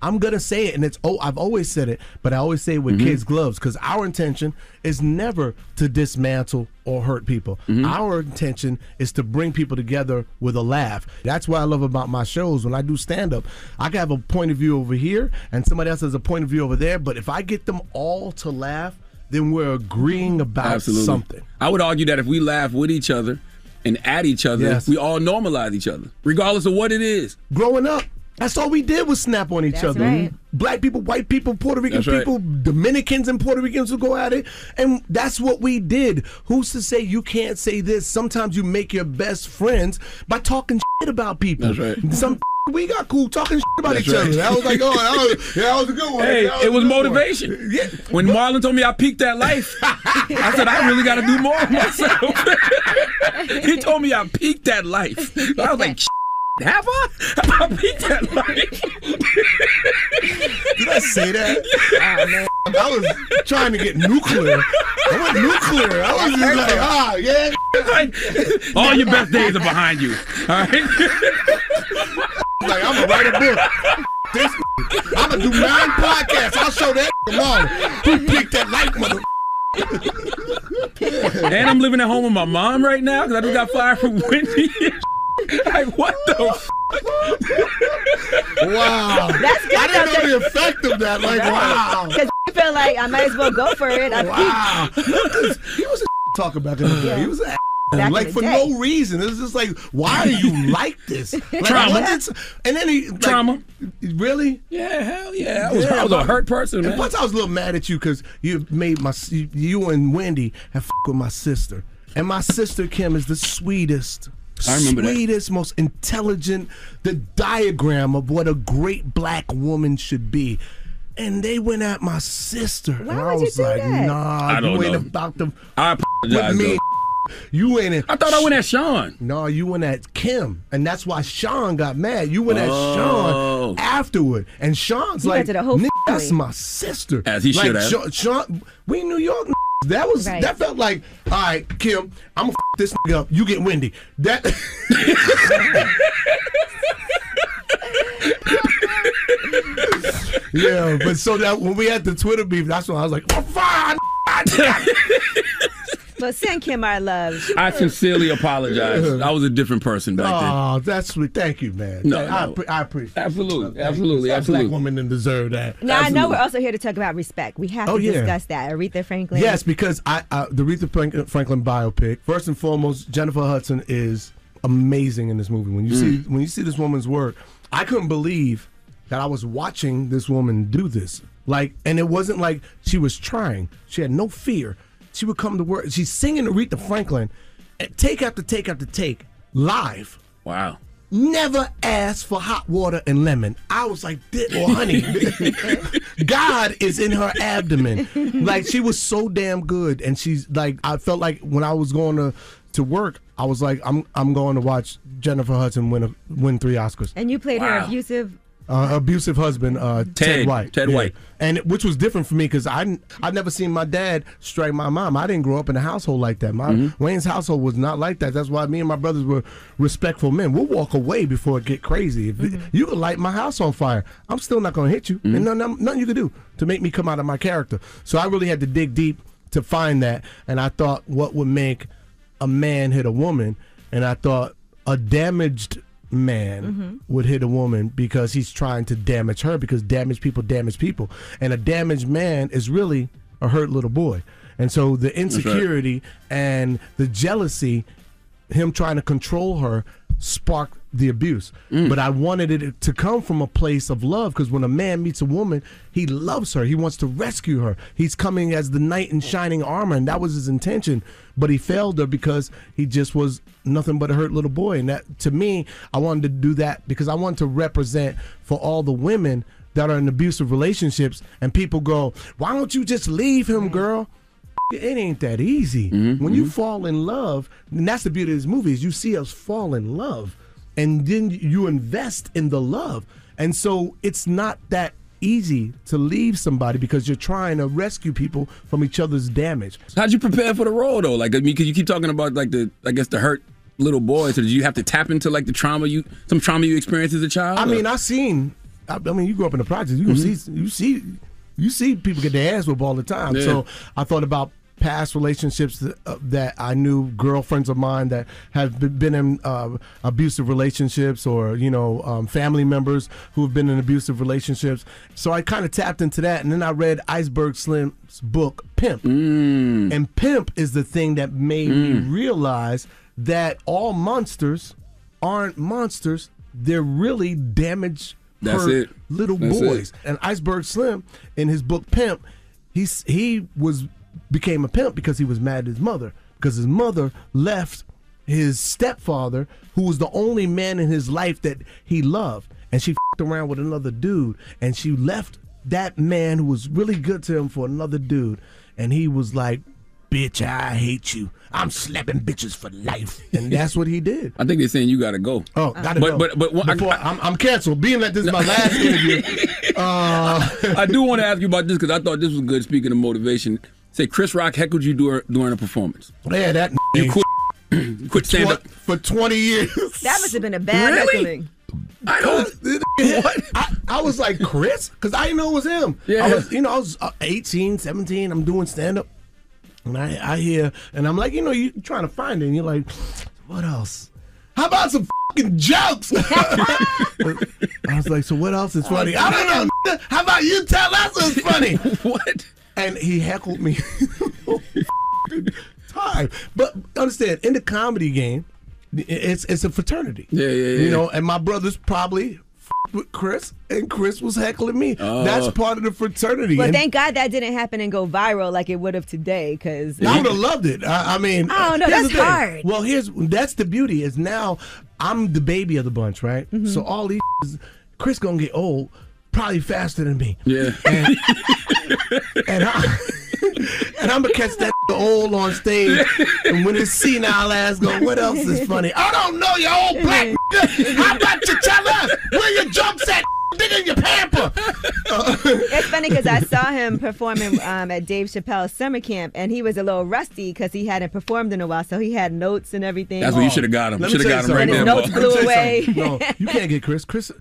I'm gonna say it, and I've always said it, but I always say it with kids' gloves because our intention is never to dismantle or hurt people. Our intention is to bring people together with a laugh. That's what I love about my shows. When I do stand-up, I can have a point of view over here, and somebody else has a point of view over there, but if I get them all to laugh, then we're agreeing about something. I would argue that if we laugh with each other and at each other, we all normalize each other, regardless of what it is. Growing up, that's all we did was snap on each other. Right. Black people, white people, Puerto Rican people, Dominicans and Puerto Ricans would go at it. And that's what we did. Who's to say you can't say this? Sometimes you make your best friends by talking shit about people. That's right. We got cool talking shit about each other. That was like, that was a good one. Hey, it was motivation. Yeah. When Marlon told me I peaked that life, I said, I really got to do more of myself. He told me I peaked that life. I was like, have I? Have I peaked that life? Did I say that? Oh, man. I was trying to get nuclear. I went nuclear. I was just like, all your best days are behind you. All right? I'm going to write a book. I'm going to do 9 podcasts. I'll show that tomorrow. Who picked that life, mother? And I'm living at home with my mom right now because I just got fired from Wendy. Like, what the Wow. That's good. I didn't know the effect of that. Wow. Because you feel like I might as well go for it. Wow. He was a talker back in the day. He was an for no reason. It's just like, why are you like this? Trauma. And then trauma. Really? Yeah, hell yeah. I was a hurt person, man. And plus, I was a little mad at you because you made you and Wendy have with my sister. And my sister, Kim, is the sweetest. I remember sweetest, most intelligent, the diagram of what a great black woman should be. And they went at my sister. Why and would I was you do like, that? nah, I don't you ain't know. about to I apologize. with me. You ain't in. I thought I went at Sean. No, you went at Kim, and that's why Sean got mad. You went at Sean afterward, and Sean's You like, went to the whole "Nigga, that's family." my sister." As he should have. Sean, we in New York. That felt like, all right, Kim, I'm gonna this nigga up. You get Wendy. That. Yeah, but so that when we had the Twitter beef, that's when I was like, "Oh, fine." Well, send Kim our love. I sincerely apologize. I was a different person back then. Oh, that's sweet. Thank you, man. No, I appreciate it. Absolutely. Black woman didn't deserve that. Now, I know we're also here to talk about respect. We have to discuss that. Aretha Franklin. Yes, because the Aretha Franklin biopic, first and foremost, Jennifer Hudson is amazing in this movie. When you see this woman's work, I couldn't believe that I was watching this woman do this. And it wasn't like she was trying. She had no fear. She would come to work. She's singing Aretha Franklin, take after take after take, live. Wow. Never asked for hot water and lemon. I was like, or honey. God is in her abdomen. She was so damn good. And she's I felt like when I was going to work, I was like, I'm going to watch Jennifer Hudson win 3 Oscars. And you played her abusive husband, Ted White. Ted White. And which was different for me because I'd never seen my dad strike my mom. I didn't grow up in a household like that. Wayne's household was not like that. That's why me and my brothers were respectful men. We'll walk away before it get crazy. If you could light my house on fire, I'm still not going to hit you. And nothing you could do to make me come out of my character. So I really had to dig deep to find that. And I thought, what would make a man hit a woman? And I thought a damaged man would hit a woman because he's trying to damage her, because damaged people, and a damaged man is really a hurt little boy. And so the insecurity and the jealousy, him trying to control her, sparked the abuse. But I wanted it to come from a place of love, because when a man meets a woman, he loves her. He wants to rescue her. He's coming as the knight in shining armor, and that was his intention. But he failed her because he just was nothing but a hurt little boy. And that, to me, I wanted to do that because I wanted to represent for all the women that are in abusive relationships, and people go, why don't you just leave him, girl? It ain't that easy. When you fall in love, and that's the beauty of this movie, is you see us fall in love, and then you invest in the love. And so it's not that easy to leave somebody because you're trying to rescue people from each other's damage. How'd you prepare for the role, though? Because you keep talking about the hurt little boy. So did you have to tap into some trauma you experienced as a child? I mean, you grew up in the projects. You see people get their ass whooped all the time. Yeah. So I thought about past relationships that I knew, girlfriends of mine that have been in abusive relationships, or family members who have been in abusive relationships. So I kind of tapped into that, and then I read Iceberg Slim's book Pimp, and Pimp is the thing that made me realize that all monsters aren't monsters; they're really damaged, hurt little boys. And Iceberg Slim, in his book Pimp, he became a pimp because he was mad at his mother, because his mother left his stepfather, who was the only man in his life that he loved, and she f***ed around with another dude, and she left that man who was really good to him for another dude, and he was like, bitch, I hate you. I'm slapping bitches for life. And that's what he did. I think they're saying you got to go. Oh, gotta go. But I'm canceled. Being that this is my last interview. I do want to ask you about this because I thought this was good, speaking of motivation. Say Chris Rock heckled you during a performance. Yeah, that you quit stand up for 20 years. That must have been a bad heckling. I was like, Chris? Because I didn't know it was him. Yeah. I was 18, 17. I'm doing stand up. And I hear, and I'm like, you're trying to find it. And you're like, what else? How about some fucking jokes? I was like, so what else is funny? I don't know. How about you tell us what's funny? What? And he heckled me the whole time. But understand, in the comedy game, it's a fraternity. Yeah. And my brothers probably with Chris, and Chris was heckling me. That's part of the fraternity. Well, thank God that didn't happen and go viral like it would have today, because I would have loved it. I mean, oh no, that's hard. Well, that's the beauty, is now I'm the baby of the bunch, right? So all these Chris gonna get old probably faster than me. Yeah. And And I'm gonna catch that old on stage. And when his senile ass go, what else is funny? I don't know, you old black nigga. How about you tell us where your jumps at? Nigga in your pamper. It's funny because I saw him performing at Dave Chappelle's summer camp, and he was a little rusty because he hadn't performed in a while, so he had notes and everything. That's what you should have got him. Should have got him right there. there. His notes blew away. No, you can't get Chris. Chris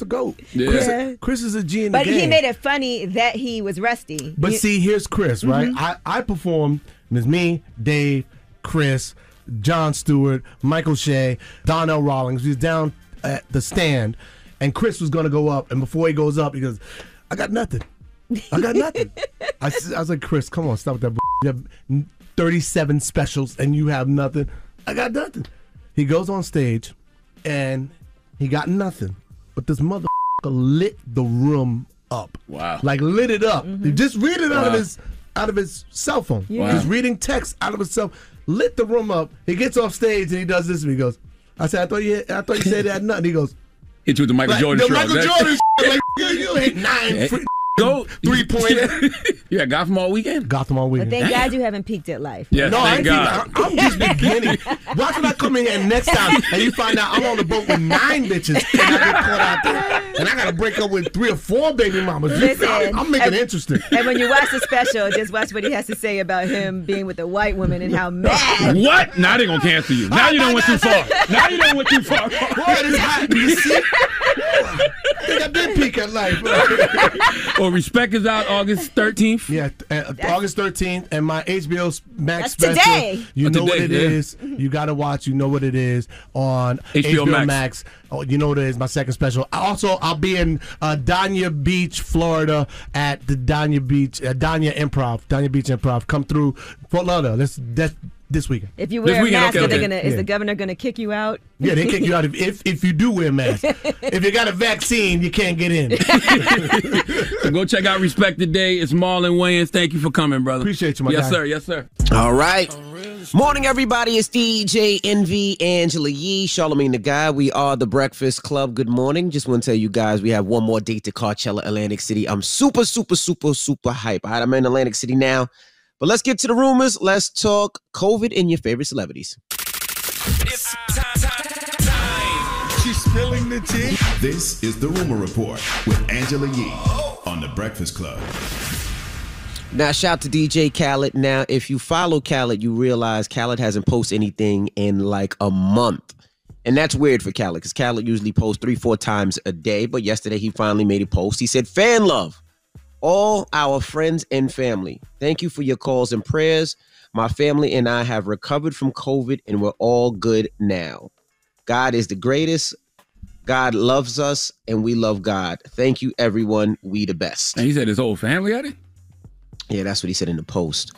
a goat. Yeah. Chris is a G in the game. But he made it funny that he was rusty. But see, here's Chris, right? I performed, and it's me, Dave, Chris, Jon Stewart, Michael Shea, Donnell Rawlings. We was down at the stand, and Chris was going to go up, and before he goes up, he goes, I got nothing. I got nothing. I was like, Chris, come on, stop with that. You have 37 specials, and you have nothing. I got nothing. He goes on stage, and he got nothing. But this motherfucker lit the room up. Wow. Like lit it up. He just read it out of his cell phone. Yeah. Just reading text out of his cell. Lit the room up. He gets off stage and he does this and he goes, I said, I thought you said that nothing. He goes, hit you with the Michael Jordan the shrug. Michael Jordan like, you hit 9 Go 3-pointer. You had Gotham all weekend? Gotham all weekend. But thank God you haven't peaked at life. Yes, no, thank God. I'm just beginning. Watch when I come in here next time and you find out I'm on the boat with 9 bitches and I get caught out there. And I got to break up with 3 or 4 baby mamas. Listen, I'm making it interesting. And when you watch the special, just watch what he has to say about him being with a white woman and how mad. What? Now they going to cancel you. Now you don't went too far. Now you don't went too far. What is happening? You see? I think I did peak at life. Well, Respect is out August 13th. Yeah, August 13th, and my HBO Max That's special. today. You know Today, what it yeah. is. You gotta watch. You know what it is on HBO Max. Oh, you know what it is. My second special. I'll be in Dania Beach, Florida, at the Dania Beach Improv. Come through Fort Lauderdale. That's this weekend. If you wear a mask, okay. is the governor gonna kick you out? Yeah, they kick you out if you do wear a mask. If you got a vaccine, you can't get in. So go check out Respect today. It's Marlon Wayans. Thank you for coming, brother. Appreciate you, my guy. Yes, sir. Yes, sir. All right. Morning, everybody. It's DJ Envy, Angela Yee, Charlamagne the Guy. We are the Breakfast Club. Good morning. Just want to tell you guys we have one more date to Coachella, Atlantic City. I'm super hype. All right, I'm in Atlantic City now. But let's get to the rumors. Let's talk COVID and your favorite celebrities. It's time. She's spilling the tea. This is the Rumor Report with Angela Yee on the Breakfast Club. Now, shout out to DJ Khaled. Now, if you follow Khaled, you realize Khaled hasn't posted anything in like a month. And that's weird for Khaled because Khaled usually posts 3-4 times a day. But yesterday, he finally made a post. He said, fan love. All our friends and family, thank you for your calls and prayers. My family and I have recovered from COVID and we're all good now. God is the greatest. God loves us and we love God. Thank you, everyone. We the best. And he said his whole family had it? Yeah, that's what he said in the post.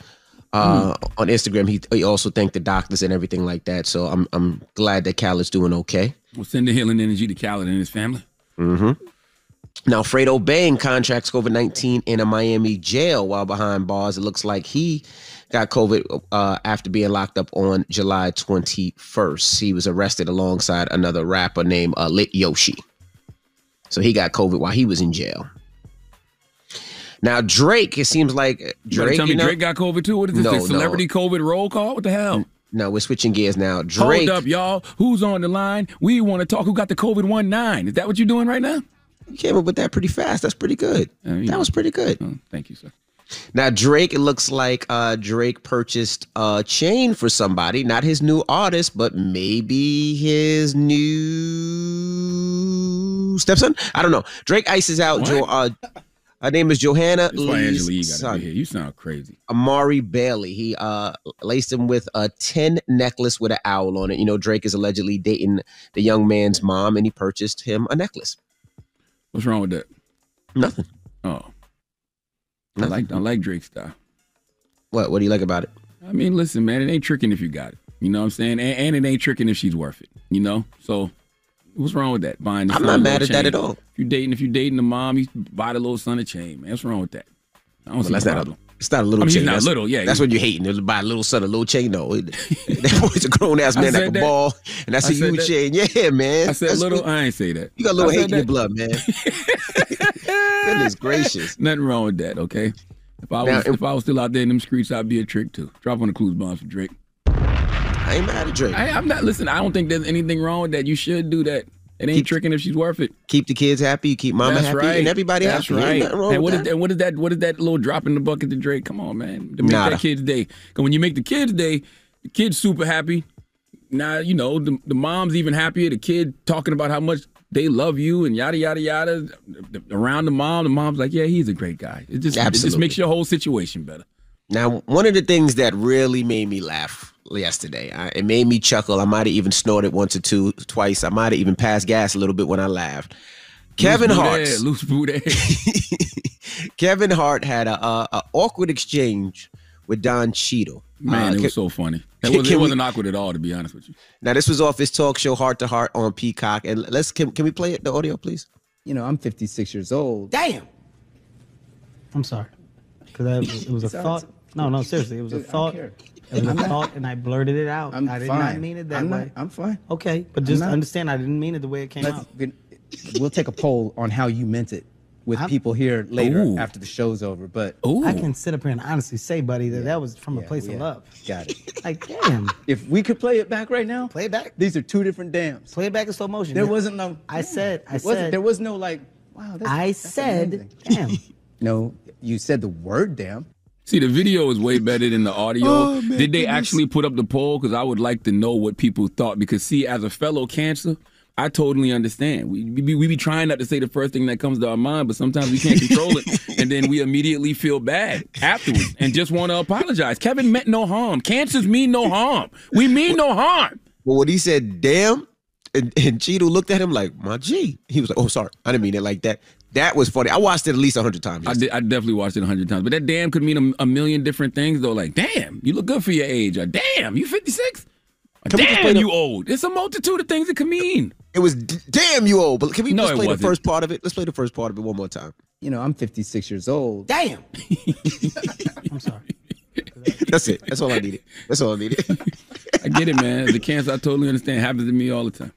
On Instagram, he also thanked the doctors and everything like that. So I'm glad that Khaled's doing okay. We'll send the healing energy to Khaled and his family. Now, Fredo Bang contracts COVID-19 in a Miami jail while behind bars. It looks like he got COVID after being locked up on July 21st. He was arrested alongside another rapper named Lit Yoshi. So he got COVID while he was in jail. Now, Drake, it seems like Drake. Tell me Drake got COVID too? What is this? No, the celebrity COVID roll call? What the hell? No, we're switching gears now. Drake. Hold up, y'all. Who's on the line? We want to talk. Who got the COVID-19? Is that what you're doing right now? You came up with that pretty fast. That's pretty good. That was pretty good. Oh, thank you, sir. Now, Drake, it looks like Drake purchased a chain for somebody. Not his new artist, but maybe his new stepson. I don't know. Drake ices out. Her name is Johanna Lee's son. You sound crazy. Amari Bailey. He laced him with a 10 necklace with an owl on it. You know, Drake is allegedly dating the young man's mom, and he purchased him a necklace. What's wrong with that? Nothing. Oh. I like Drake's style. What do you like about it? I mean, listen, man, it ain't tricking if you got it. You know what I'm saying? And it ain't tricking if she's worth it. You know? So what's wrong with that? Buying the I'm not mad at that at all. If you're dating the mom, you buy the little son a chain, man. What's wrong with that? I don't see that's the not problem. It's not a little I mean, chain. he's not little, yeah. That's what you're hating. It's buy a little son a little chain. No, that boy's a grown ass man that can ball, and that's a huge chain. Yeah, man. I said that's little. I ain't say that. You got a little hate in your blood, man. Goodness gracious. Nothing wrong with that. Okay. If I was still out there in them streets, I'd be a trick too. Drop on the clues bombs for Drake. I ain't mad at Drake. I'm not. Listen, I don't think there's anything wrong with that. You should do that. It ain't tricking if she's worth it. Keep the kids happy, keep mama happy, and everybody That's happy. Right. Ain't wrong And with that. what is that little drop in the bucket to Drake? Come on, man. To make Nada. that kid's day. Because when you make the kid's day, the kid's super happy. Now, you know, the mom's even happier. The kid talking about how much they love you and yada, yada, yada. Around the mom's like, yeah, he's a great guy. It just makes your whole situation better. Now, one of the things that really made me laugh yesterday, it made me chuckle. I might have even snorted once or twice. I might have even passed gas a little bit when I laughed. Kevin Hart. Loose booty. Kevin Hart had a awkward exchange with Don Cheadle. Man, it was so funny. It wasn't awkward at all, to be honest with you. Now, this was off his talk show, Heart to Heart, on Peacock. And can we play the audio, please? You know, I'm 56 years old. Damn. I'm sorry. Because it was a thought. No, seriously. It was a thought. It was a thought, and I blurted it out. I did not mean it that way. I'm fine. Okay, but just understand I didn't mean it the way it came out. We'll take a poll on how you meant it with people here later after the show's over. But I can sit up here and honestly say, buddy, that was from a place of love. Got it. Like, damn. If we could play it back right now. Play it back. These are two different dams. Play it back in slow motion. There wasn't no. There was no like, wow, that's amazing. Damn. No, you said the word damn. See, the video is way better than the audio. Did they actually put up the poll? Because I would like to know what people thought. Because, see, as a fellow cancer, I totally understand. We be trying not to say the first thing that comes to our mind, but sometimes we can't control it. And then we immediately feel bad afterwards and just want to apologize. Kevin meant no harm. Cancers mean no harm. We mean no harm. Well, when he said, damn, and Cheadle looked at him like, my G. He was like, oh, sorry. I didn't mean it like that. That was funny. I watched it at least 100 times. I definitely watched it 100 times. But that damn could mean a million different things, though. Like, damn, you look good for your age. Or damn, you 56? Or damn, you old. It's a multitude of things it could mean. It was damn you old. But can we just play the first part of it? Let's play the first part of it one more time. You know, I'm 56 years old. Damn. I'm sorry. That's it. That's all I needed. I get it, man. The cancer, I totally understand. Happens to me all the time.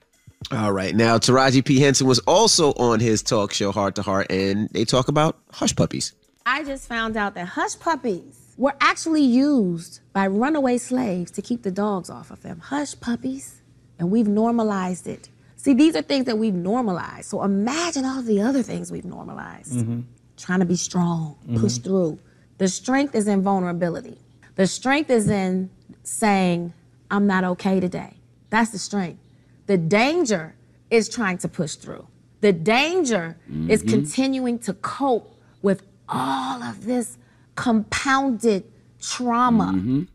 All right. Now, Taraji P Henson was also on his talk show, Heart to Heart, and they talk about hush puppies. I just found out that hush puppies were actually used by runaway slaves to keep the dogs off of them. Hush puppies. And we've normalized it. See, these are things that we've normalized. So imagine all the other things we've normalized. Mm-hmm. Trying to be strong, push through. The strength is in vulnerability. The strength is in saying, I'm not okay today. That's the strength. The danger is trying to push through. The danger is continuing to cope with all of this compounded trauma.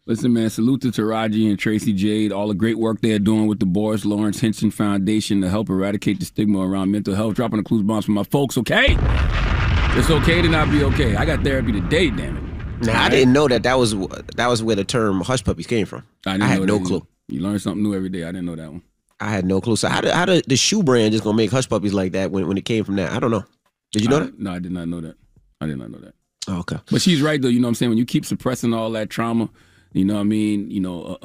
Listen, man, salute to Taraji and Tracy Jade, all the great work they're doing with the Boris Lawrence Henson Foundation to help eradicate the stigma around mental health. Dropping the clues bombs for my folks, okay? It's okay to not be okay. I got therapy today, damn it. Now, I didn't know that was where the term hush puppies came from. I had no clue. You learn something new every day. I didn't know that one. I had no clue. So how did the shoe brand just gonna make hush puppies like that when it came from that? I don't know. Did you know that? No, I did not know that. I did not know that. Oh, okay. But she's right, though. You know what I'm saying? When you keep suppressing all that trauma, you know what I mean? You know,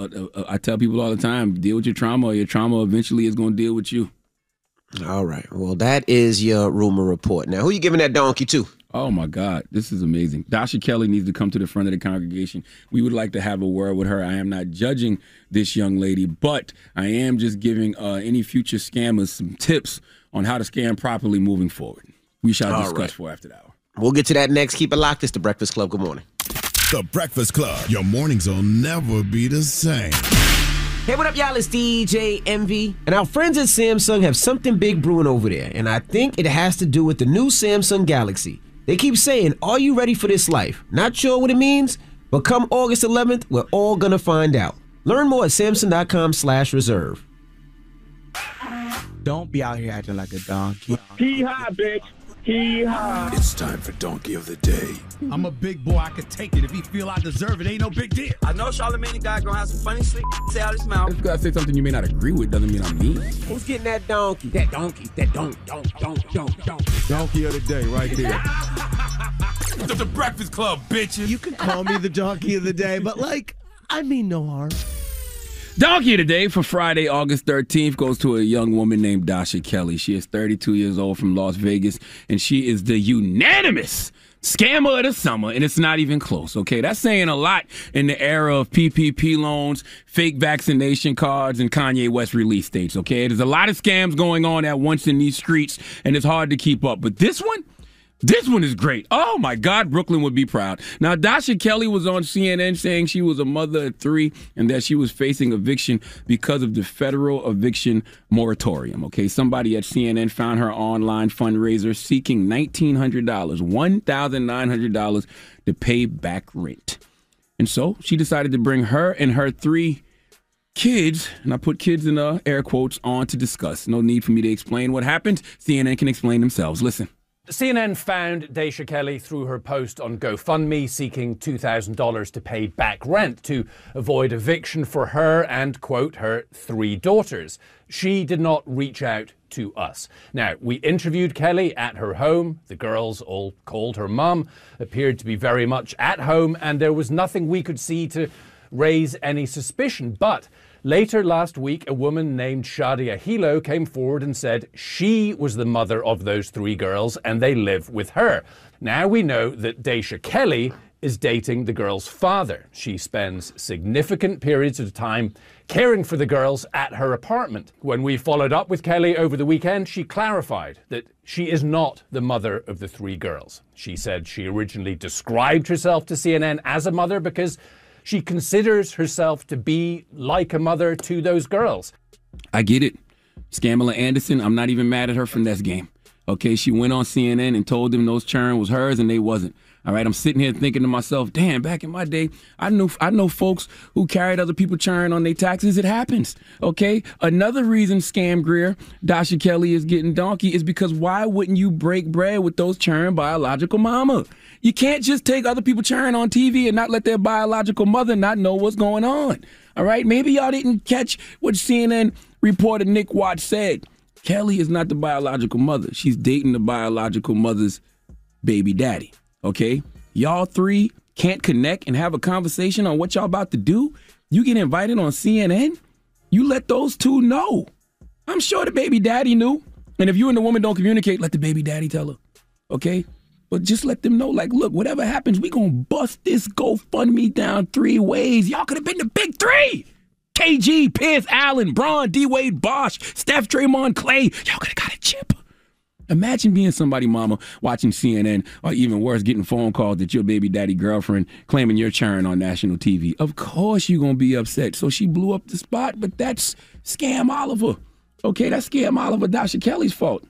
I tell people all the time, deal with your trauma or your trauma eventually is going to deal with you. All right. Well, that is your rumor report. Now, who you giving that donkey to? Oh, my God. This is amazing. Dasha Kelly needs to come to the front of the congregation. We would like to have a word with her. I am not judging this young lady, but I am just giving any future scammers some tips on how to scam properly moving forward. We shall discuss for after the hour. We'll get to that next. Keep it locked. It's The Breakfast Club. Good morning. The Breakfast Club. Your mornings will never be the same. Hey, what up, y'all? It's DJ Envy. And our friends at Samsung have something big brewing over there. And I think it has to do with the new Samsung Galaxy. They keep saying, are you ready for this life? Not sure what it means? But come August 11th, we're all gonna find out. Learn more at Samsung.com/reserve. Don't be out here acting like a donkey. Ihop, bitch. Ihop. It's time for Donkey of the Day. I'm a big boy. I can take it. If he feel I deserve it, ain't no big deal. I know Charlamagne guy gonna have some funny shit say out his mouth. If you gotta say something you may not agree with, doesn't mean I'm mean. Who's getting that donkey? That donkey. That don't. Donkey of the Day right there. The Breakfast Club, bitches. You can call me the donkey of the day, but I mean no harm. Donkey today for Friday, August 13th, goes to a young woman named Dasha Kelly. She is 32 years old from Las Vegas, and she is the unanimous scammer of the summer, and it's not even close, okay? That's saying a lot in the era of PPP loans, fake vaccination cards, and Kanye West release dates, okay? There's a lot of scams going on at once in these streets, and it's hard to keep up. But this one is great. Oh, my God, Brooklyn would be proud. Now, Dasha Kelly was on CNN saying she was a mother of 3 and that she was facing eviction because of the federal eviction moratorium, okay? Somebody at CNN found her online fundraiser seeking $1,900 to pay back rent. And so she decided to bring her and her 3 kids, and I put kids in air quotes, on to discuss. No need for me to explain what happened. CNN can explain themselves. Listen. CNN found Dasha Kelly through her post on GoFundMe seeking $2,000 to pay back rent to avoid eviction for her and, quote, her 3 daughters. She did not reach out to us. Now, we interviewed Kelly at her home. The girls all called her mum, appeared to be very much at home, and there was nothing we could see to raise any suspicion. But later last week, a woman named Shadia Hilo came forward and said she was the mother of those 3 girls and they live with her. Now we know that Dasha Kelly is dating the girls' father. She spends significant periods of time caring for the girls at her apartment. When we followed up with Kelly over the weekend, she clarified that she is not the mother of the 3 girls. She said she originally described herself to CNN as a mother because she considers herself to be like a mother to those girls. I get it. Scamala Anderson, I'm not even mad at her from this game. Okay, she went on CNN and told them those churn was hers and they wasn't. All right, I'm sitting here thinking to myself, damn, back in my day, I know folks who carried other people churn on their taxes. It happens, okay? Another reason Scam Greer, Dasha Kelly is getting donkey is because why wouldn't you break bread with those churn biological mama? You can't just take other people churn on TV and not let their biological mother not know what's going on, all right? Maybe y'all didn't catch what CNN reporter Nick Watts said. Kelly is not the biological mother. She's dating the biological mother's baby daddy. Okay, y'all 3 can't connect and have a conversation on what y'all about to do. You get invited on CNN. You let those 2 know. I'm sure the baby daddy knew. And if you and the woman don't communicate, let the baby daddy tell her. Okay, but just let them know, like, look, whatever happens, we gonna bust this GoFundMe down 3 ways. Y'all could have been the big 3. KG, Pierce, Allen, Braun, D-Wade, Bosch, Steph, Draymond, Clay. Y'all could have got a chip. Imagine being somebody mama watching CNN, or even worse, getting phone calls that your baby daddy girlfriend claiming your churn on national TV. Of course you're going to be upset. So she blew up the spot, but that's Scam Oliver. Okay, that's Scam Oliver, Dasha Kelly's fault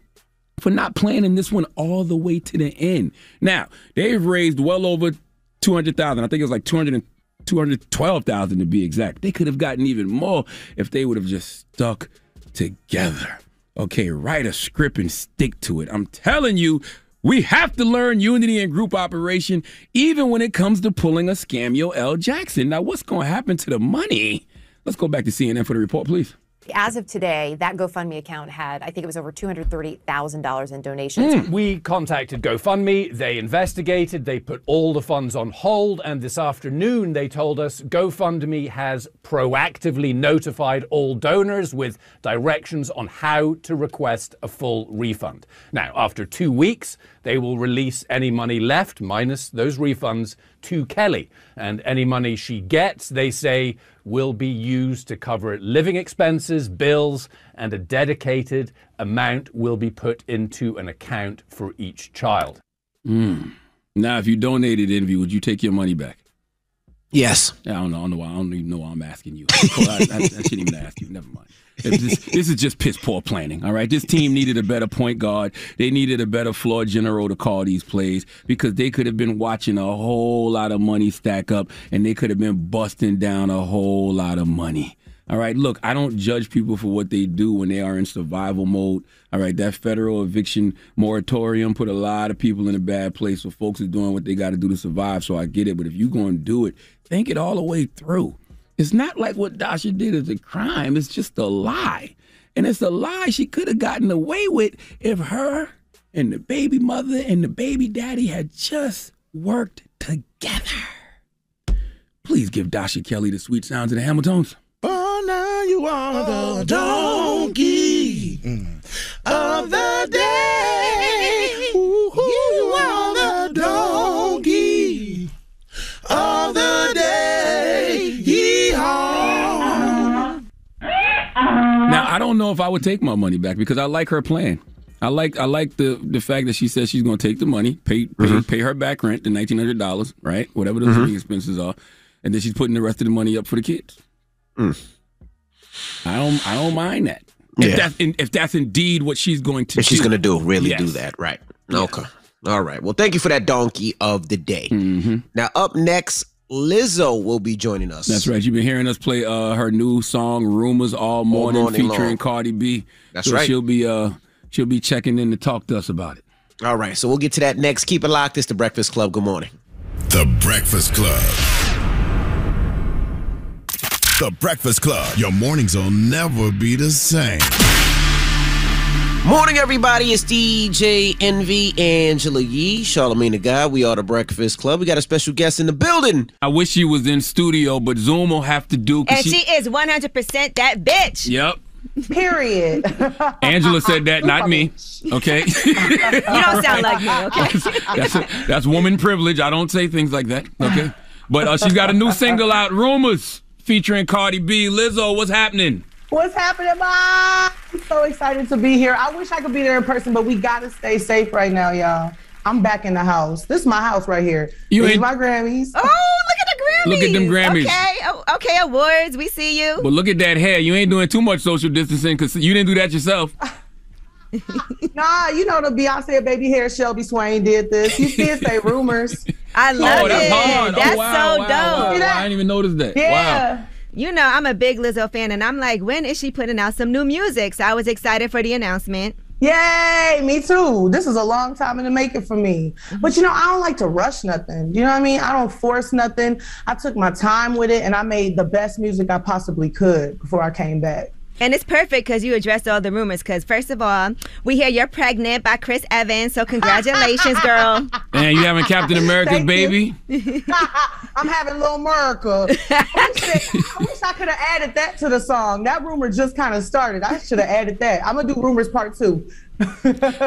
for not planning this one all the way to the end. Now, they've raised well over $200,000. I think it was like $212,000 to be exact. They could have gotten even more if they would have just stuck together. Okay, write a script and stick to it. I'm telling you, we have to learn unity and group operation, even when it comes to pulling a Samuel L. Jackson. Now, what's going to happen to the money? Let's go back to CNN for the report, please. As of today, that GoFundMe account had, I think it was over $230,000 in donations. We contacted GoFundMe, they investigated, they put all the funds on hold, and this afternoon they told us GoFundMe has proactively notified all donors with directions on how to request a full refund. Now, after 2 weeks, they will release any money left, minus those refunds, to Kelly. And any money she gets, they say, will be used to cover living expenses, bills, and a dedicated amount will be put into an account for each child. Now, if you donated, Envy, would you take your money back? Yes. I don't even know why I'm asking you. I shouldn't even ask you. Never mind. This is just piss poor planning, all right? This team needed a better point guard. They needed a better floor general to call these plays because they could have been watching a whole lot of money stack up and they could have been busting down a whole lot of money. All right, look, I don't judge people for what they do when they are in survival mode. All right, that federal eviction moratorium put a lot of people in a bad place, so folks are doing what they got to do to survive, so I get it. But if you're going to do it, think it all the way through. It's not like what Dasha did is a crime. It's just a lie. And it's a lie she could have gotten away with if her and the baby mother and the baby daddy had just worked together. Please give Dasha Kelly the sweet sounds of the Hamiltons. Oh, no. You are the donkey of the day. You are the donkey of the day. Yeehaw. Now, I don't know if I would take my money back because I like her plan. I like the fact that she says she's going to take the money, pay her back rent, the $1,900, right? Whatever those living expenses are, and then she's putting the rest of the money up for the kids. I don't mind that. If that's indeed what she's going to do. If she's going to do Yes. do that, right? Okay. All right. Well, thank you for that donkey of the day. Now, up next, Lizzo will be joining us. That's right. You've been hearing us play her new song "Rumors" all morning featuring long. Cardi B. That's right. She'll be checking in to talk to us about it. All right. So we'll get to that next. Keep it locked. It's The Breakfast Club. Good morning. The Breakfast Club. The Breakfast Club. Your mornings will never be the same. Morning, everybody. It's DJ Envy, Angela Yee, Charlamagne the Guy. We are The Breakfast Club. We got a special guest in the building. I wish she was in studio, but Zoom will have to do. And she is 100% that bitch. Yep. Period. Angela said that, not me. Okay. You don't sound like me, okay? That's woman privilege. I don't say things like that. Okay. But she's got a new single out, "Rumors," featuring Cardi B. Lizzo, what's happening? What's happening, Mom? I'm so excited to be here. I wish I could be there in person, but we gotta stay safe right now, y'all. I'm back in the house. This is my house right here. These are my Grammys. Oh, look at the Grammys. Look at them Grammys. Okay, awards. We see you. But look at that hair. You ain't doing too much social distancing because you didn't do that yourself. Nah, you know the Beyonce baby hair Shelby Swain did this. You see it say "Rumors." I love it. That's hard. That's wow, so wow, dope. wow. I didn't even notice that. Yeah. Wow. You know, I'm a big Lizzo fan, and I'm like, when is she putting out some new music? So I was excited for the announcement. Yay, me too. This is a long time in the making for me. But you know, I don't like to rush nothing. You know what I mean? I don't force nothing. I took my time with it and I made the best music I possibly could before I came back. And it's perfect because you addressed all the rumors. Because first of all, we hear you're pregnant by Chris Evans. So congratulations, girl. And you having Captain America's baby? I'm having Little America. I wish I could have added that to the song. That rumor just kind of started. I should have added that. I'm going to do Rumors Part 2.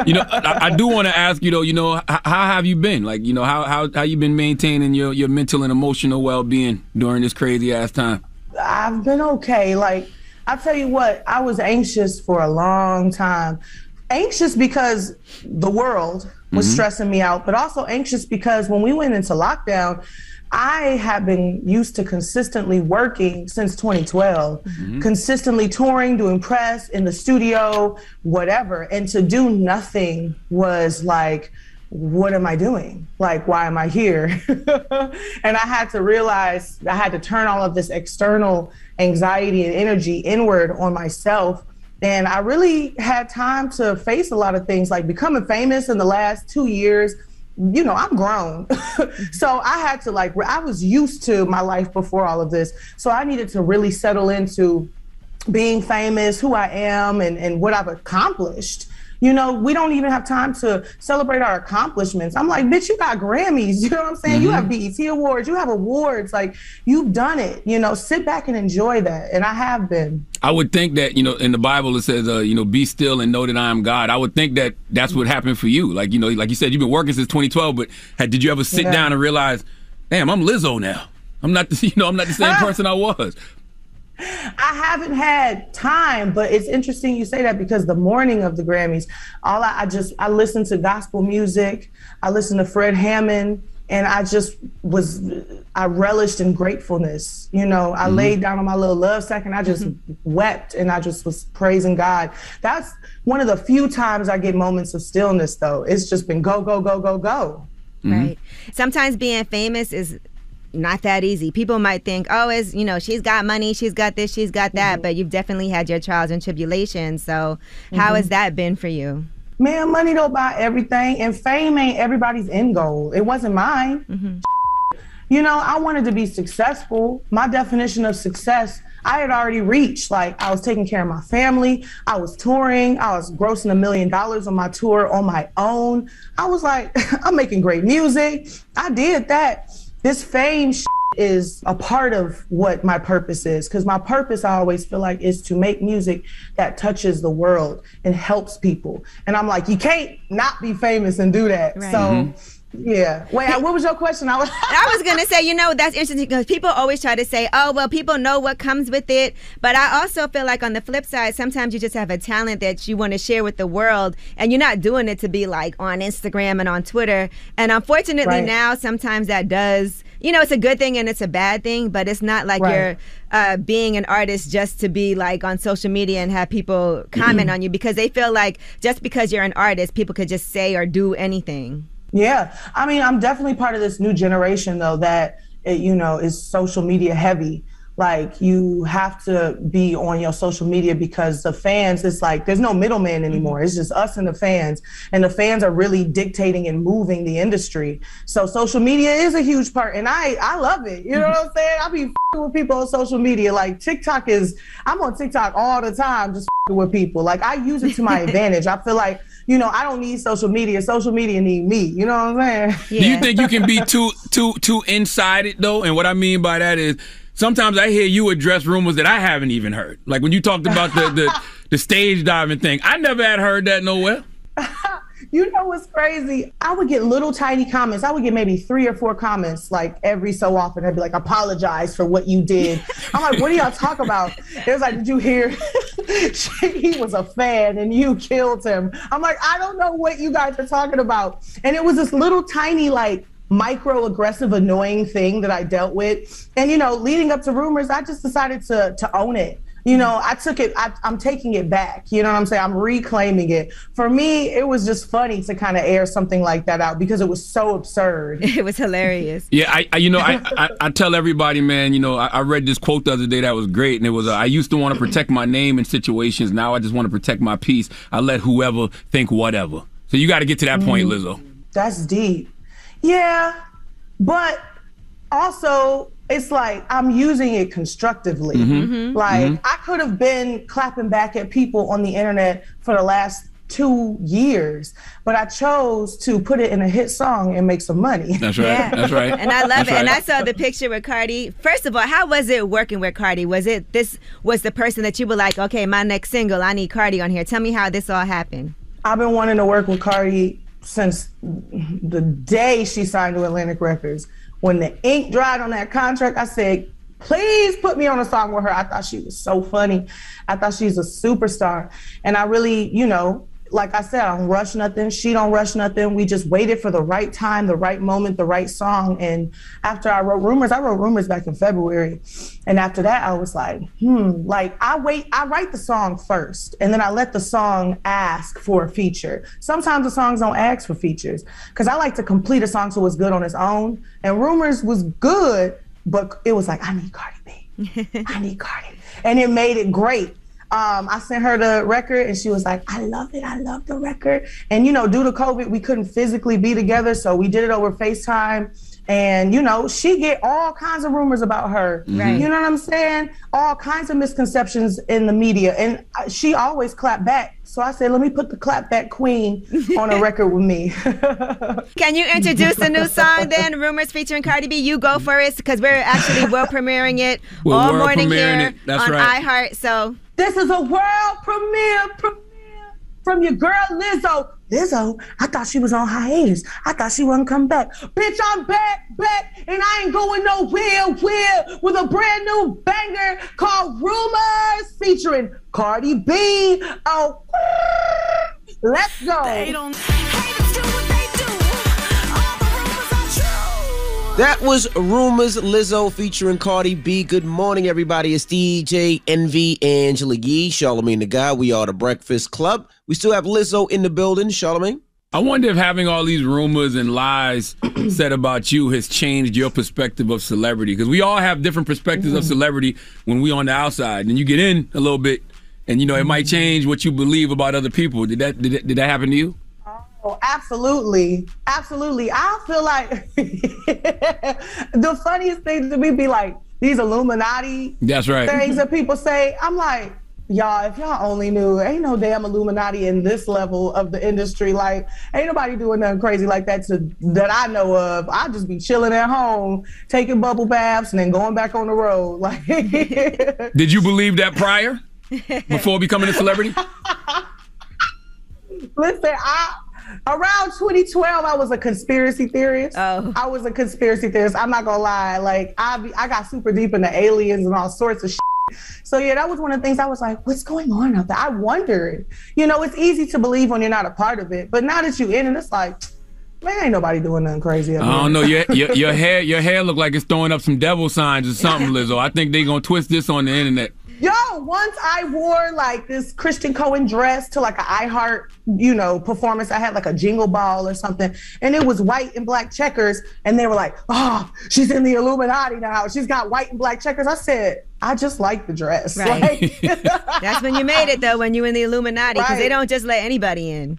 You know, I do want to ask you though, how have you been? Like, how you been maintaining your mental and emotional well-being during this crazy ass time? I've been okay. Like, I'll tell you what, I was anxious for a long time. Anxious because the world was stressing me out, but also anxious because when we went into lockdown, I have been used to consistently working since 2012, consistently touring, doing press in the studio, whatever. And to do nothing was like, what am I doing? Like, why am I here? And I had to realize I had to turn all of this external anxiety and energy inward on myself. And I really had time to face a lot of things, like becoming famous in the last 2 years. You know, I'm grown. So I had to I was used to my life before all of this. So I needed to really settle into being famous, who I am, and what I've accomplished. You know, we don't even have time to celebrate our accomplishments. I'm like, bitch, you got Grammys. You know what I'm saying? You have BET Awards. You have awards. Like, you've done it. You know, sit back and enjoy that. And I have been. I would think that, in the Bible it says, be still and know that I am God. I would think that that's what happened for you. Like, like you said, you've been working since 2012, but did you ever sit down and realize, damn, I'm Lizzo now. I'm not the, I'm not the same person I was. I haven't had time, but it's interesting you say that because the morning of the Grammys, I listened to gospel music, I listened to Fred Hammond, and I relished in gratefulness. I laid down on my little love sack and I just wept and I just was praising God. That's one of the few times I get moments of stillness, though. It's just been go, go, go, go, go. Right. Sometimes being famous is not that easy. People might think, she's got money, she's got this, she's got that, but you've definitely had your trials and tribulations. So how has that been for you? Man, money don't buy everything, and fame ain't everybody's end goal. It wasn't mine. I wanted to be successful. My definition of success, I had already reached. Like, I was taking care of my family, I was touring, I was grossing $1 million on my tour on my own. I was like, I'm making great music. I did that. This fame is a part of what my purpose is, because my purpose, I always feel like, is to make music that touches the world and helps people. And I'm like, you can't not be famous and do that. Right. So yeah. Wait, what was your question? I was going to say, that's interesting because people always try to say, oh, well, people know what comes with it. But I also feel like on the flip side, sometimes you just have a talent that you want to share with the world and you're not doing it to be like on Instagram and on Twitter. And unfortunately now, sometimes that does, it's a good thing and it's a bad thing, but it's not like you're being an artist just to be like on social media and have people comment on you, because they feel like just because you're an artist, people could just say or do anything. Yeah, I mean, I'm definitely part of this new generation, though, that, is social media heavy. Like, you have to be on your social media because the fans, it's like, there's no middleman anymore. It's just us and the fans. And the fans are really dictating and moving the industry. So social media is a huge part. And I love it. You know what I'm saying? I be f***ing with people on social media. Like, I'm on TikTok all the time, just f***ing with people. Like, I use it to my advantage. I feel like, I don't need social media. Social media need me. You know what I'm saying? Yeah. Do you think you can be too inside it, though? And what I mean by that is, sometimes I hear you address rumors that I haven't even heard. Like when you talked about the stage diving thing. I never had heard that nowhere. You know what's crazy? I would get little tiny comments. I would get maybe 3 or 4 comments like every so often. I'd be like, apologize for what you did. I'm like, what do y'all talk about? It was like, did you hear? He was a fan and you killed him. I'm like, I don't know what you guys are talking about. And it was this little tiny like microaggressive, annoying thing that I dealt with. And, leading up to rumors, I just decided to own it. I took it, I'm taking it back. You know what I'm saying? I'm reclaiming it. For me, it was just funny to kind of air something like that out because it was so absurd. It was hilarious. Yeah, I tell everybody, man, I read this quote the other day that was great. And it was, I used to want to protect my name in situations. Now I just want to protect my peace. I let whoever think whatever. So you got to get to that point, Lizzo. That's deep. Yeah, but also it's like I'm using it constructively. I could have been clapping back at people on the internet for the last 2 years, but I chose to put it in a hit song and make some money. That's right. Yeah. That's right. And I love it. Right. And I saw the picture with Cardi. First of all, how was it working with Cardi? This was the person that you were like, okay, my next single, I need Cardi on here. Tell me how this all happened. I've been wanting to work with Cardi since the day she signed to Atlantic Records. When the ink dried on that contract, I said, please put me on a song with her. I thought she was so funny. I thought she's a superstar. And I really, like I said, I don't rush nothing. She don't rush nothing. We just waited for the right time, the right moment, the right song. And after I wrote Rumors back in February. And after that, I was like, I write the song first and then I let the song ask for a feature. Sometimes the songs don't ask for features because I like to complete a song so it's good on its own. And Rumors was good, but it was like, I need Cardi B. I need Cardi. And it made it great. I sent her the record and she was like, I love it. I love the record. And, due to COVID, we couldn't physically be together. So we did it over FaceTime. And, she get all kinds of rumors about her. Right. You know what I'm saying? All kinds of misconceptions in the media. And she always clapped back. So I said, let me put the clapback queen on a record with me. Can you introduce the new song then, Rumors featuring Cardi B? You go for it because we're actually world premiering it all morning here on Ihop. So this is a world premiere from your girl Lizzo. Lizzo, I thought she was on hiatus. I thought she wouldn't come back. Bitch, I'm back, and I ain't going nowhere, with a brand new banger called Rumors featuring Cardi B. Oh, let's go. That was Rumors, Lizzo featuring Cardi B. Good morning, everybody. It's DJ Envy, Angela Yee, Charlamagne the Guy. We are the Breakfast Club. We still have Lizzo in the building. Charlamagne? I wonder if having all these rumors and lies said about you has changed your perspective of celebrity. Because we all have different perspectives of celebrity when we on the outside. And you get in a little bit, and it might change what you believe about other people. Did that happen to you? Oh, absolutely. Absolutely. I feel like the funniest thing to me be like these Illuminati things that people say. I'm like, Y'all, if y'all only knew, ain't no damn Illuminati in this level of the industry. Like, ain't nobody doing nothing crazy like that that I know of. I just be chilling at home, taking bubble baths, and then going back on the road. Like, did you believe that prior, before becoming a celebrity? Listen, around 2012, I was a conspiracy theorist. I was a conspiracy theorist. I'm not gonna lie. Like, I got super deep into aliens and all sorts of shit. So yeah, that was one of the things I was like, what's going on out there? I wondered. You know, it's easy to believe when you're not a part of it, but now that you're in it, it's like, man, ain't nobody doing nothing crazy. I don't know. Your hair look like it's throwing up some devil signs or something, Lizzo. I think they gonna twist this on the internet. Yo, once I wore like this Christian Cohen dress to like an Ihart, performance. I had like a jingle ball or something, and it was white and black checkers, and they were like, oh, she's in the Illuminati now. She's got white and black checkers. I said, I just like the dress. Right. That's when you made it, though, when you in the Illuminati, because they don't just let anybody in.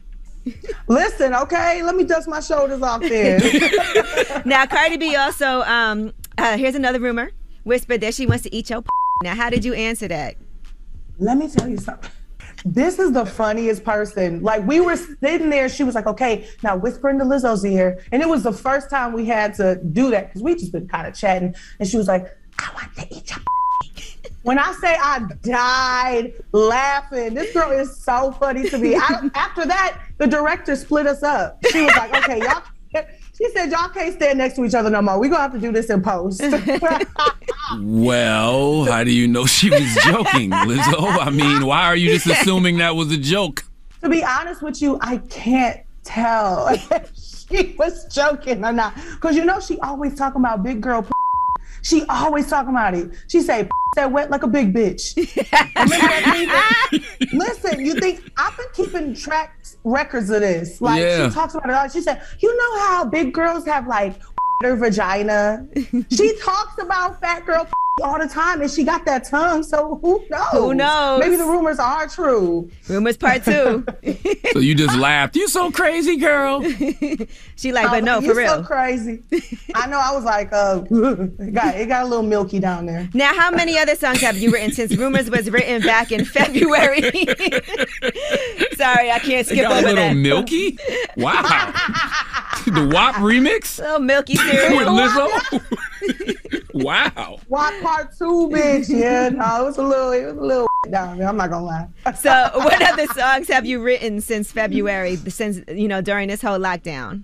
Listen, okay, let me dust my shoulders off then. Now, Cardi B also, here's another rumor, whispered that she wants to eat your Now, how did you answer that? Let me tell you something. This is the funniest person. Like, we were sitting there, she was like, okay, now whisper into Lizzo's ear. And it was the first time we had to do that, because we just been kind of chatting. And she was like, I want to eat your When I say I died laughing, this girl is so funny to me. After that, the director split us up. She was like, okay, y'all. She said, y'all can't stand next to each other no more. We're going to have to do this in post. Well, how do you know she was joking, Lizzo? I mean, why are you just assuming that was a joke? To be honest with you, I can't tell if she was joking or not. Because she always talking about big girl. She always talking about it. She say, that wet like a big bitch. Remember that thing? Listen, you think I've been keeping records of this? Like, she talks about it all. She said, you know how big girls have like their vagina? She talks about fat girl all the time, and she got that tongue. So who knows? Who knows? Maybe the rumors are true. Rumors part 2. So you just laughed. You so crazy, girl. She like, but no, for real. You're so crazy. I know. I was like, it got a little milky down there. Now, how many other songs have you written since Rumors was written back in February? Sorry, I can't skip over that. A little milky? Wow. The WAP remix? A little milky cereal. With Lizzo? Wow. WAP part 2, bitch. Yeah, no, it was a little down there. I'm not gonna lie. So, what other songs have you written since February? Since during this whole lockdown?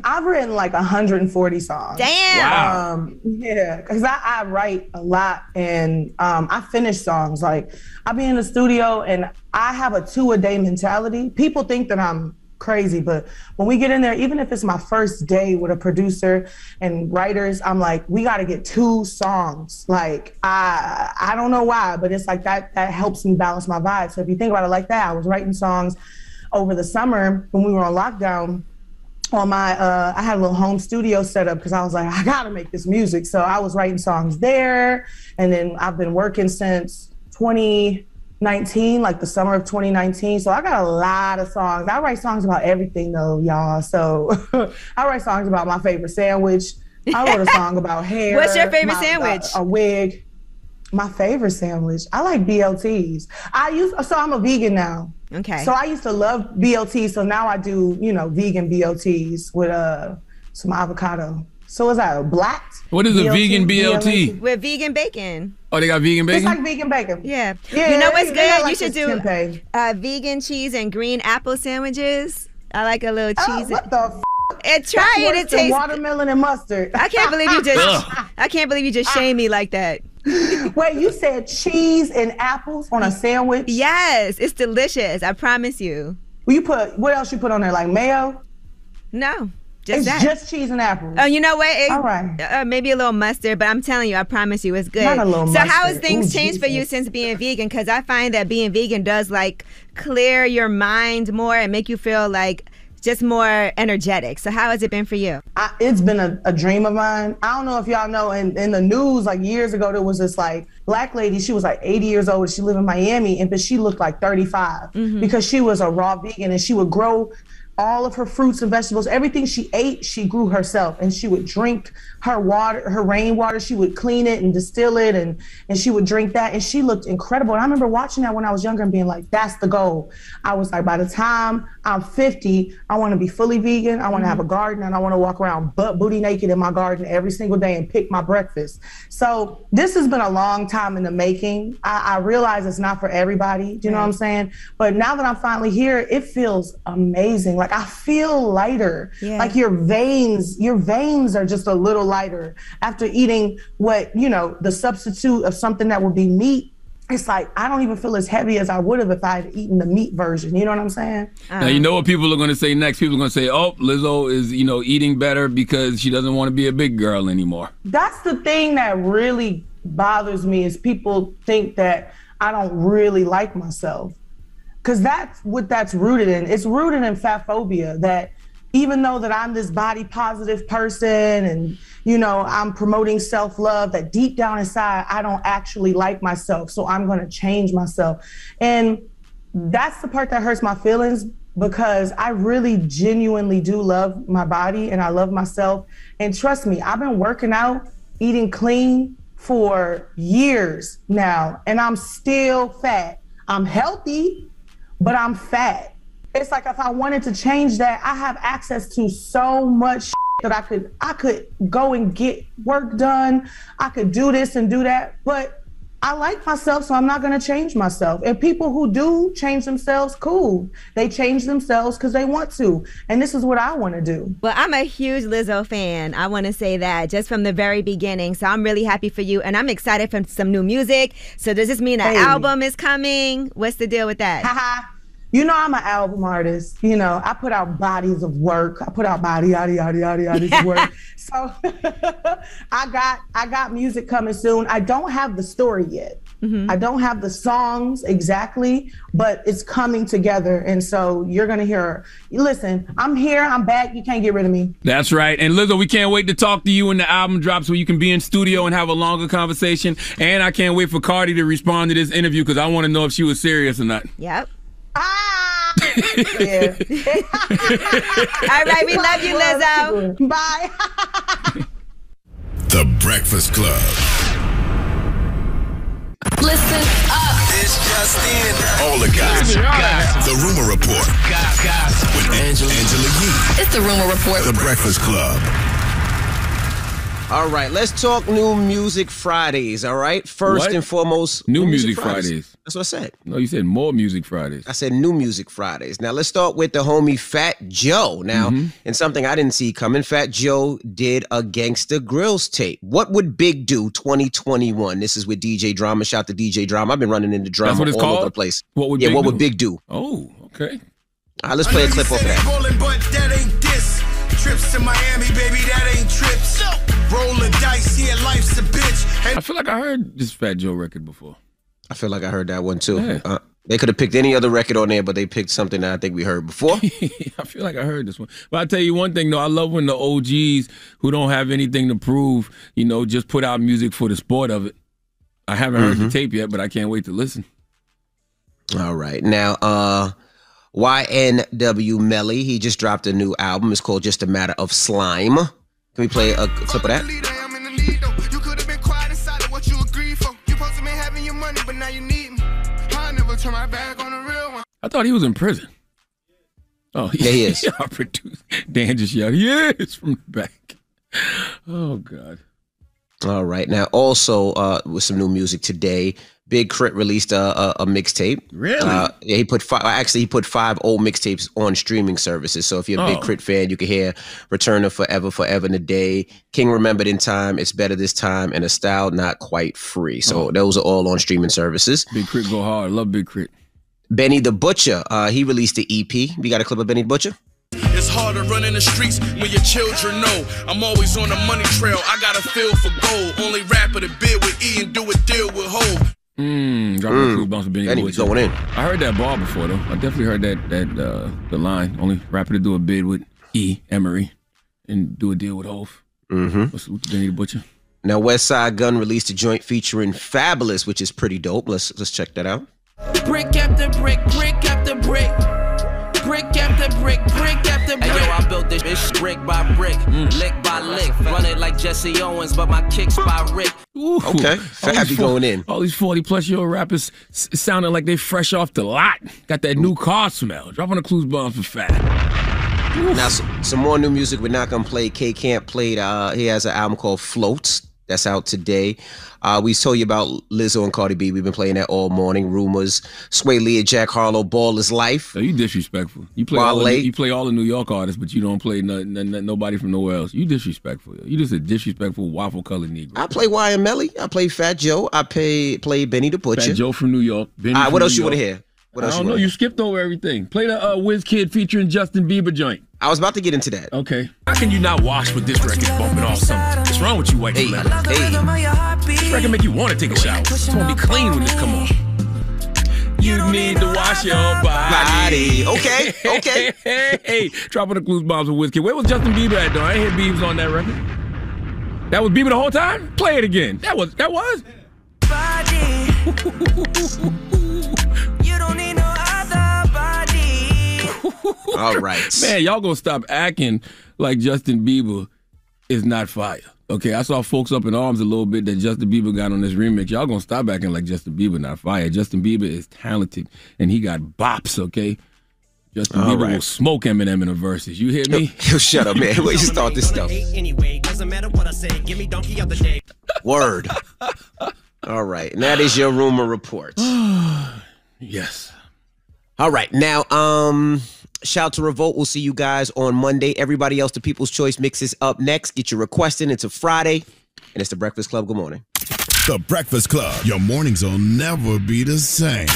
I've written like 140 songs. Damn. Wow. Yeah, because I write a lot, and I finish songs. Like, I be in the studio, and I have a 2-a-day mentality. People think that I'm crazy, but when we get in there, even if it's my first day with a producer and writers, I'm like, we got to get 2 songs. Like, I don't know why, but it's like that helps me balance my vibe. So if you think about it like that, I was writing songs over the summer when we were on lockdown on my I had a little home studio set up because I was like, I gotta make this music. So I was writing songs there, and then I've been working since 2019, like the summer of 2019. So I got a lot of songs. I write songs about everything though, y'all. So I write songs about my favorite sandwich. I wrote a song about hair. What's your favorite sandwich? A wig. My favorite sandwich. I like BLTs. So I'm a vegan now. Okay. So I used to love BLTs. So now I do, vegan BLTs with some avocado. So is that a black? What is a vegan BLT? With vegan bacon. Oh, they got vegan bacon? It's like vegan bacon. Yeah. Yeah. You know what's good? Like you should do vegan cheese and green apple sandwiches. I like a little cheese. What the And try it. It tastes watermelon and mustard. I can't believe you just shamed me like that. Wait, you said cheese and apples on a sandwich? Yes, it's delicious. I promise you. What else you put on there? Like mayo? No, it's just cheese and apples. Oh, you know what? All right. Maybe a little mustard, but I'm telling you, I promise you, it's good. Not a little so mustard. How has things changed for you since being vegan? Because I find that being vegan does clear your mind more and make you feel just more energetic. So how has it been for you? It's been a dream of mine. I don't know if y'all know, in the news years ago, there was this black lady. She was 80 years old. She lived in Miami, but she looked like 35 because she was a raw vegan, and she would grow all of her fruits and vegetables, everything she ate, she grew herself. And she would drink her water, her rainwater. She would clean it and distill it, and she would drink that. And she looked incredible. And I remember watching that when I was younger and being like, that's the goal. I was like, by the time I'm 50, I want to be fully vegan. I want to have a garden, and I want to walk around butt booty naked in my garden every single day and pick my breakfast. So this has been a long time in the making. I realize it's not for everybody. Do you know what I'm saying? But now that I'm finally here, it feels amazing. Like I feel lighter. Like your veins are just a little lighter after eating what, you know, the substitute of something that would be meat. It's like I don't even feel as heavy as I would have if I had eaten the meat version. You know what I'm saying? Now, you know what people are going to say next? People are going to say, oh, Lizzo is, you know, eating better because she doesn't want to be a big girl anymore. That's the thing that really bothers me is people think that I don't really like myself. Because that's what that's rooted in. It's rooted in fat phobia, that even though that I'm this body positive person and, you know, I'm promoting self-love, that deep down inside, I don't actually like myself. So I'm going to change myself. And that's the part that hurts my feelings, because I really genuinely do love my body and I love myself. And trust me, I've been working out, eating clean for years now, and I'm still fat. I'm healthy, but I'm fat. It's like if I wanted to change that, I have access to so much that I could go and get work done. I could do this and do that, but I like myself, so I'm not gonna change myself. And people who do change themselves, cool. They change themselves because they want to. And this is what I wanna do. Well, I'm a huge Lizzo fan. I wanna say that just from the very beginning. So I'm really happy for you. And I'm excited for some new music. So does this mean an album is coming? What's the deal with that? You know, I'm an album artist. You know, I put out bodies of work. I put out bodies of work. So I got music coming soon. I don't have the story yet. I don't have the songs exactly, but it's coming together. And so you're going to hear, listen, I'm here, I'm back. You can't get rid of me. That's right. And Lizzo, we can't wait to talk to you when the album drops, where you can be in studio and have a longer conversation. And I can't wait for Cardi to respond to this interview, because I want to know if she was serious or not. Yep. Yeah. All right, we love you, Lizzo. Bye. The Breakfast Club. Listen up. It's just in. All the guys. The Rumor Report. With Angela Yee. It's the Rumor Report. The Breakfast Club. All right, let's talk New Music Fridays, all right? First and foremost, New Music Fridays. That's what I said. No, you said more Music Fridays. I said New Music Fridays. Now, let's start with the homie Fat Joe. Now, and something I didn't see coming, Fat Joe did a Gangsta Grills tape. What would Big do 2021? This is with DJ Drama. Shout out to DJ Drama. I've been running into drama That's what it's all called? over the place. What would would Big do? Oh, okay. All right, let's play a clip off of that. Ballin', but that ain't this. Trips to Miami, baby, that ain't trips. Rollin' dice, yeah, life's a bitch. I feel like I heard this Fat Joe record before. I feel like I heard that one too. Yeah. They could have picked any other record on there, but they picked something that I think we heard before. I feel like I heard this one. But I'll tell you one thing, though. I love when the OGs who don't have anything to prove, you know, just put out music for the sport of it. I haven't heard the tape yet, but I can't wait to listen. All right. Now, YNW Melly, he just dropped a new album. It's called Just a Matter of Slime. Can we play a clip of that? You could have been quiet inside of what you agreed for. You supposed to be having your money, but now you need me. I never turn my back on the real one. I thought he was in prison. Oh, yeah, he is. Our producer, Dan just yelled, yes, from the back. Oh, God. All right. Now, also with some new music today, Big Crit released a mixtape. Really? Yeah, he put five old mixtapes on streaming services. So if you're a Big Crit fan, you can hear Return of Forever, Forever and a Day, King Remembered in Time, It's Better This Time, and A Style Not Quite Free. So those are all on streaming services. Big Crit go hard. Love Big Crit. Benny the Butcher, he released the EP. We got a clip of Benny the Butcher? It's hard to run in the streets when your children know I'm always on the money trail. I got a feel for gold. Only rapper to bid with E and do a deal with Hov. Dropping a bounce with Benny the Butcher. Going in. I heard that bar before, though. I definitely heard that the line. Only rapper to do a bid with E, Emery, and do a deal with Hov. What's Benny the Butcher? Now, West Side Gun released a joint featuring Fabulous, which is pretty dope. Let's check that out. Brick after brick, brick after brick. Brick after brick, brick It's brick by brick, lick by lick. Run it like Jesse Owens, but my kicks by Rick. Ooh. Okay, Fabby going in. All these 40-plus-year-old rappers sounding like they fresh off the lot. Got that new car smell. Dropping the clues bomb for Fab. Now, some more new music we're not going to play. K Camp played, he has an album called Floats. That's out today. We told you about Lizzo and Cardi B. We've been playing that all morning. Rumors. Sway Lee and Jack Harlow, Ball is Life. Oh, you disrespectful. You play all the New York artists, but you don't play nobody from nowhere else. You disrespectful. You just a disrespectful waffle-colored Negro. I play YM Melly. I play Fat Joe. I play Benny the Butcher. Fat Joe from New York. Benny All right, what else New you want to York. hear? What else I don't know. You skipped over everything. Play the WizKid featuring Justin Bieber joint. I was about to get into that. Okay. How can you not wash with this record bumping all summer? What's wrong with you, white celebrities? This record make you want to take a shower. It's gonna be clean when this come on. You need to wash your body. Okay. Hey, dropping the clues bombs with WizKid. Where was Justin Bieber at, though? I ain't hear Biebs on that record. That was Bieber the whole time? Play it again. That was. You don't need no other body. All right. Man, y'all gonna stop acting like Justin Bieber is not fire. Okay, I saw folks up in arms a little bit that Justin Bieber got on this remix. Y'all gonna stop acting like Justin Bieber not fire. Justin Bieber is talented, and he got bops, okay? Justin Bieber will smoke Eminem in the verses. You hear me? Yo, shut up, man. Where you start this stuff? Anyway, doesn't matter what I say. Give me donkey of the day. Word. All right. And that is your rumor report. Yes. All right. Now, shout to Revolt. We'll see you guys on Monday. Everybody else, the People's Choice Mix is up next. Get your request in. It's a Friday, and it's the Breakfast Club. Good morning. The Breakfast Club. Your mornings will never be the same.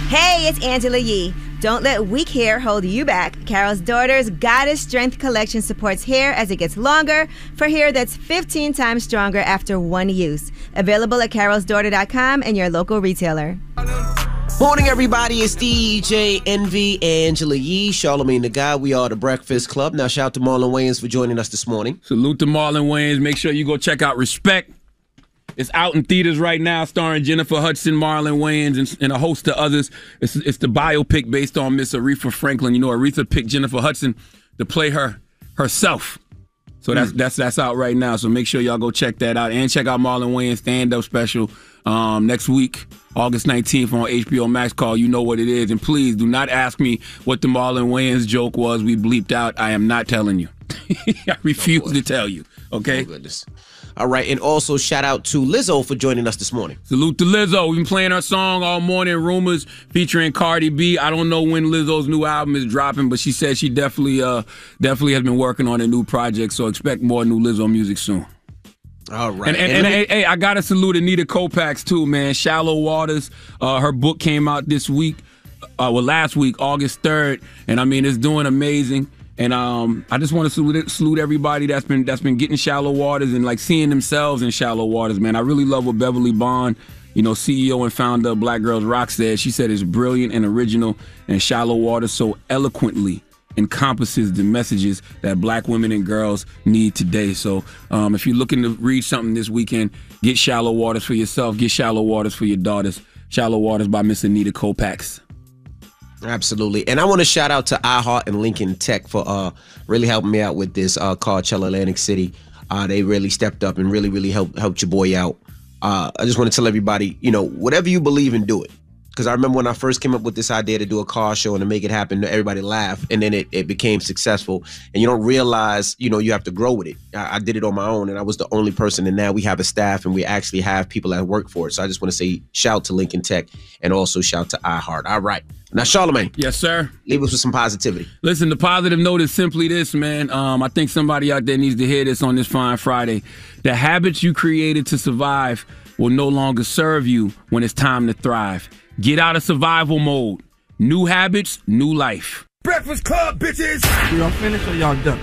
Hey, it's Angela Yee. Don't let weak hair hold you back. Carol's Daughter's Goddess Strength Collection supports hair as it gets longer for hair that's 15 times stronger after one use. Available at carolsdaughter.com and your local retailer. Morning, everybody. It's DJ Envy, Angela Yee, Charlamagne the Guy. We are the Breakfast Club. Now, shout out to Marlon Wayans for joining us this morning. Salute to Marlon Wayans. Make sure you go check out Respect. It's out in theaters right now, starring Jennifer Hudson, Marlon Wayans, and a host of others. It's the biopic based on Miss Aretha Franklin. You know, Aretha picked Jennifer Hudson to play herself. So that's out right now. So make sure y'all go check that out. And check out Marlon Wayans' stand-up special next week, August 19th on HBO Max. Call You Know What It Is. And please do not ask me what the Marlon Wayans joke was we bleeped out. I am not telling you. I refuse to tell you. Okay? Oh, goodness. All right, and also shout out to Lizzo for joining us this morning. Salute to Lizzo. We've been playing her song all morning, Rumors, featuring Cardi B. I don't know when Lizzo's new album is dropping, but she said she definitely has been working on a new project, so expect more new Lizzo music soon. All right. And hey, I got to salute Anita Kopax, too, man. Shallow Waters, her book came out this week, last week, August 3rd, and I mean, it's doing amazing. And I just want to salute everybody that's been getting Shallow Waters and like seeing themselves in Shallow Waters, man. I really love what Beverly Bond, CEO and founder of Black Girls Rock, said. She said it's brilliant and original, and Shallow Waters so eloquently encompasses the messages that black women and girls need today. So if you're looking to read something this weekend, get Shallow Waters for yourself. Get Shallow Waters for your daughters. Shallow Waters by Miss Anita Kopax. Absolutely. And I want to shout out to Ihop and Lincoln Tech for really helping me out with this Coachella Atlantic City. They really stepped up and really helped your boy out. I just want to tell everybody, whatever you believe in, do it. Because I remember when I first came up with this idea to do a car show and to make it happen, everybody laughed, and then it became successful. And you don't realize, you have to grow with it. I did it on my own, and I was the only person, and now we have a staff, and we actually have people that work for it. So I just want to say shout to Lincoln Tech and also shout to iHeart. All right. Now, Charlamagne. Yes, sir. Leave us with some positivity. Listen, the positive note is simply this, man. I think somebody out there needs to hear this on this fine Friday. The habits you created to survive will no longer serve you when it's time to thrive. Get out of survival mode. New habits, new life. Breakfast Club, bitches! Y'all finished or y'all done?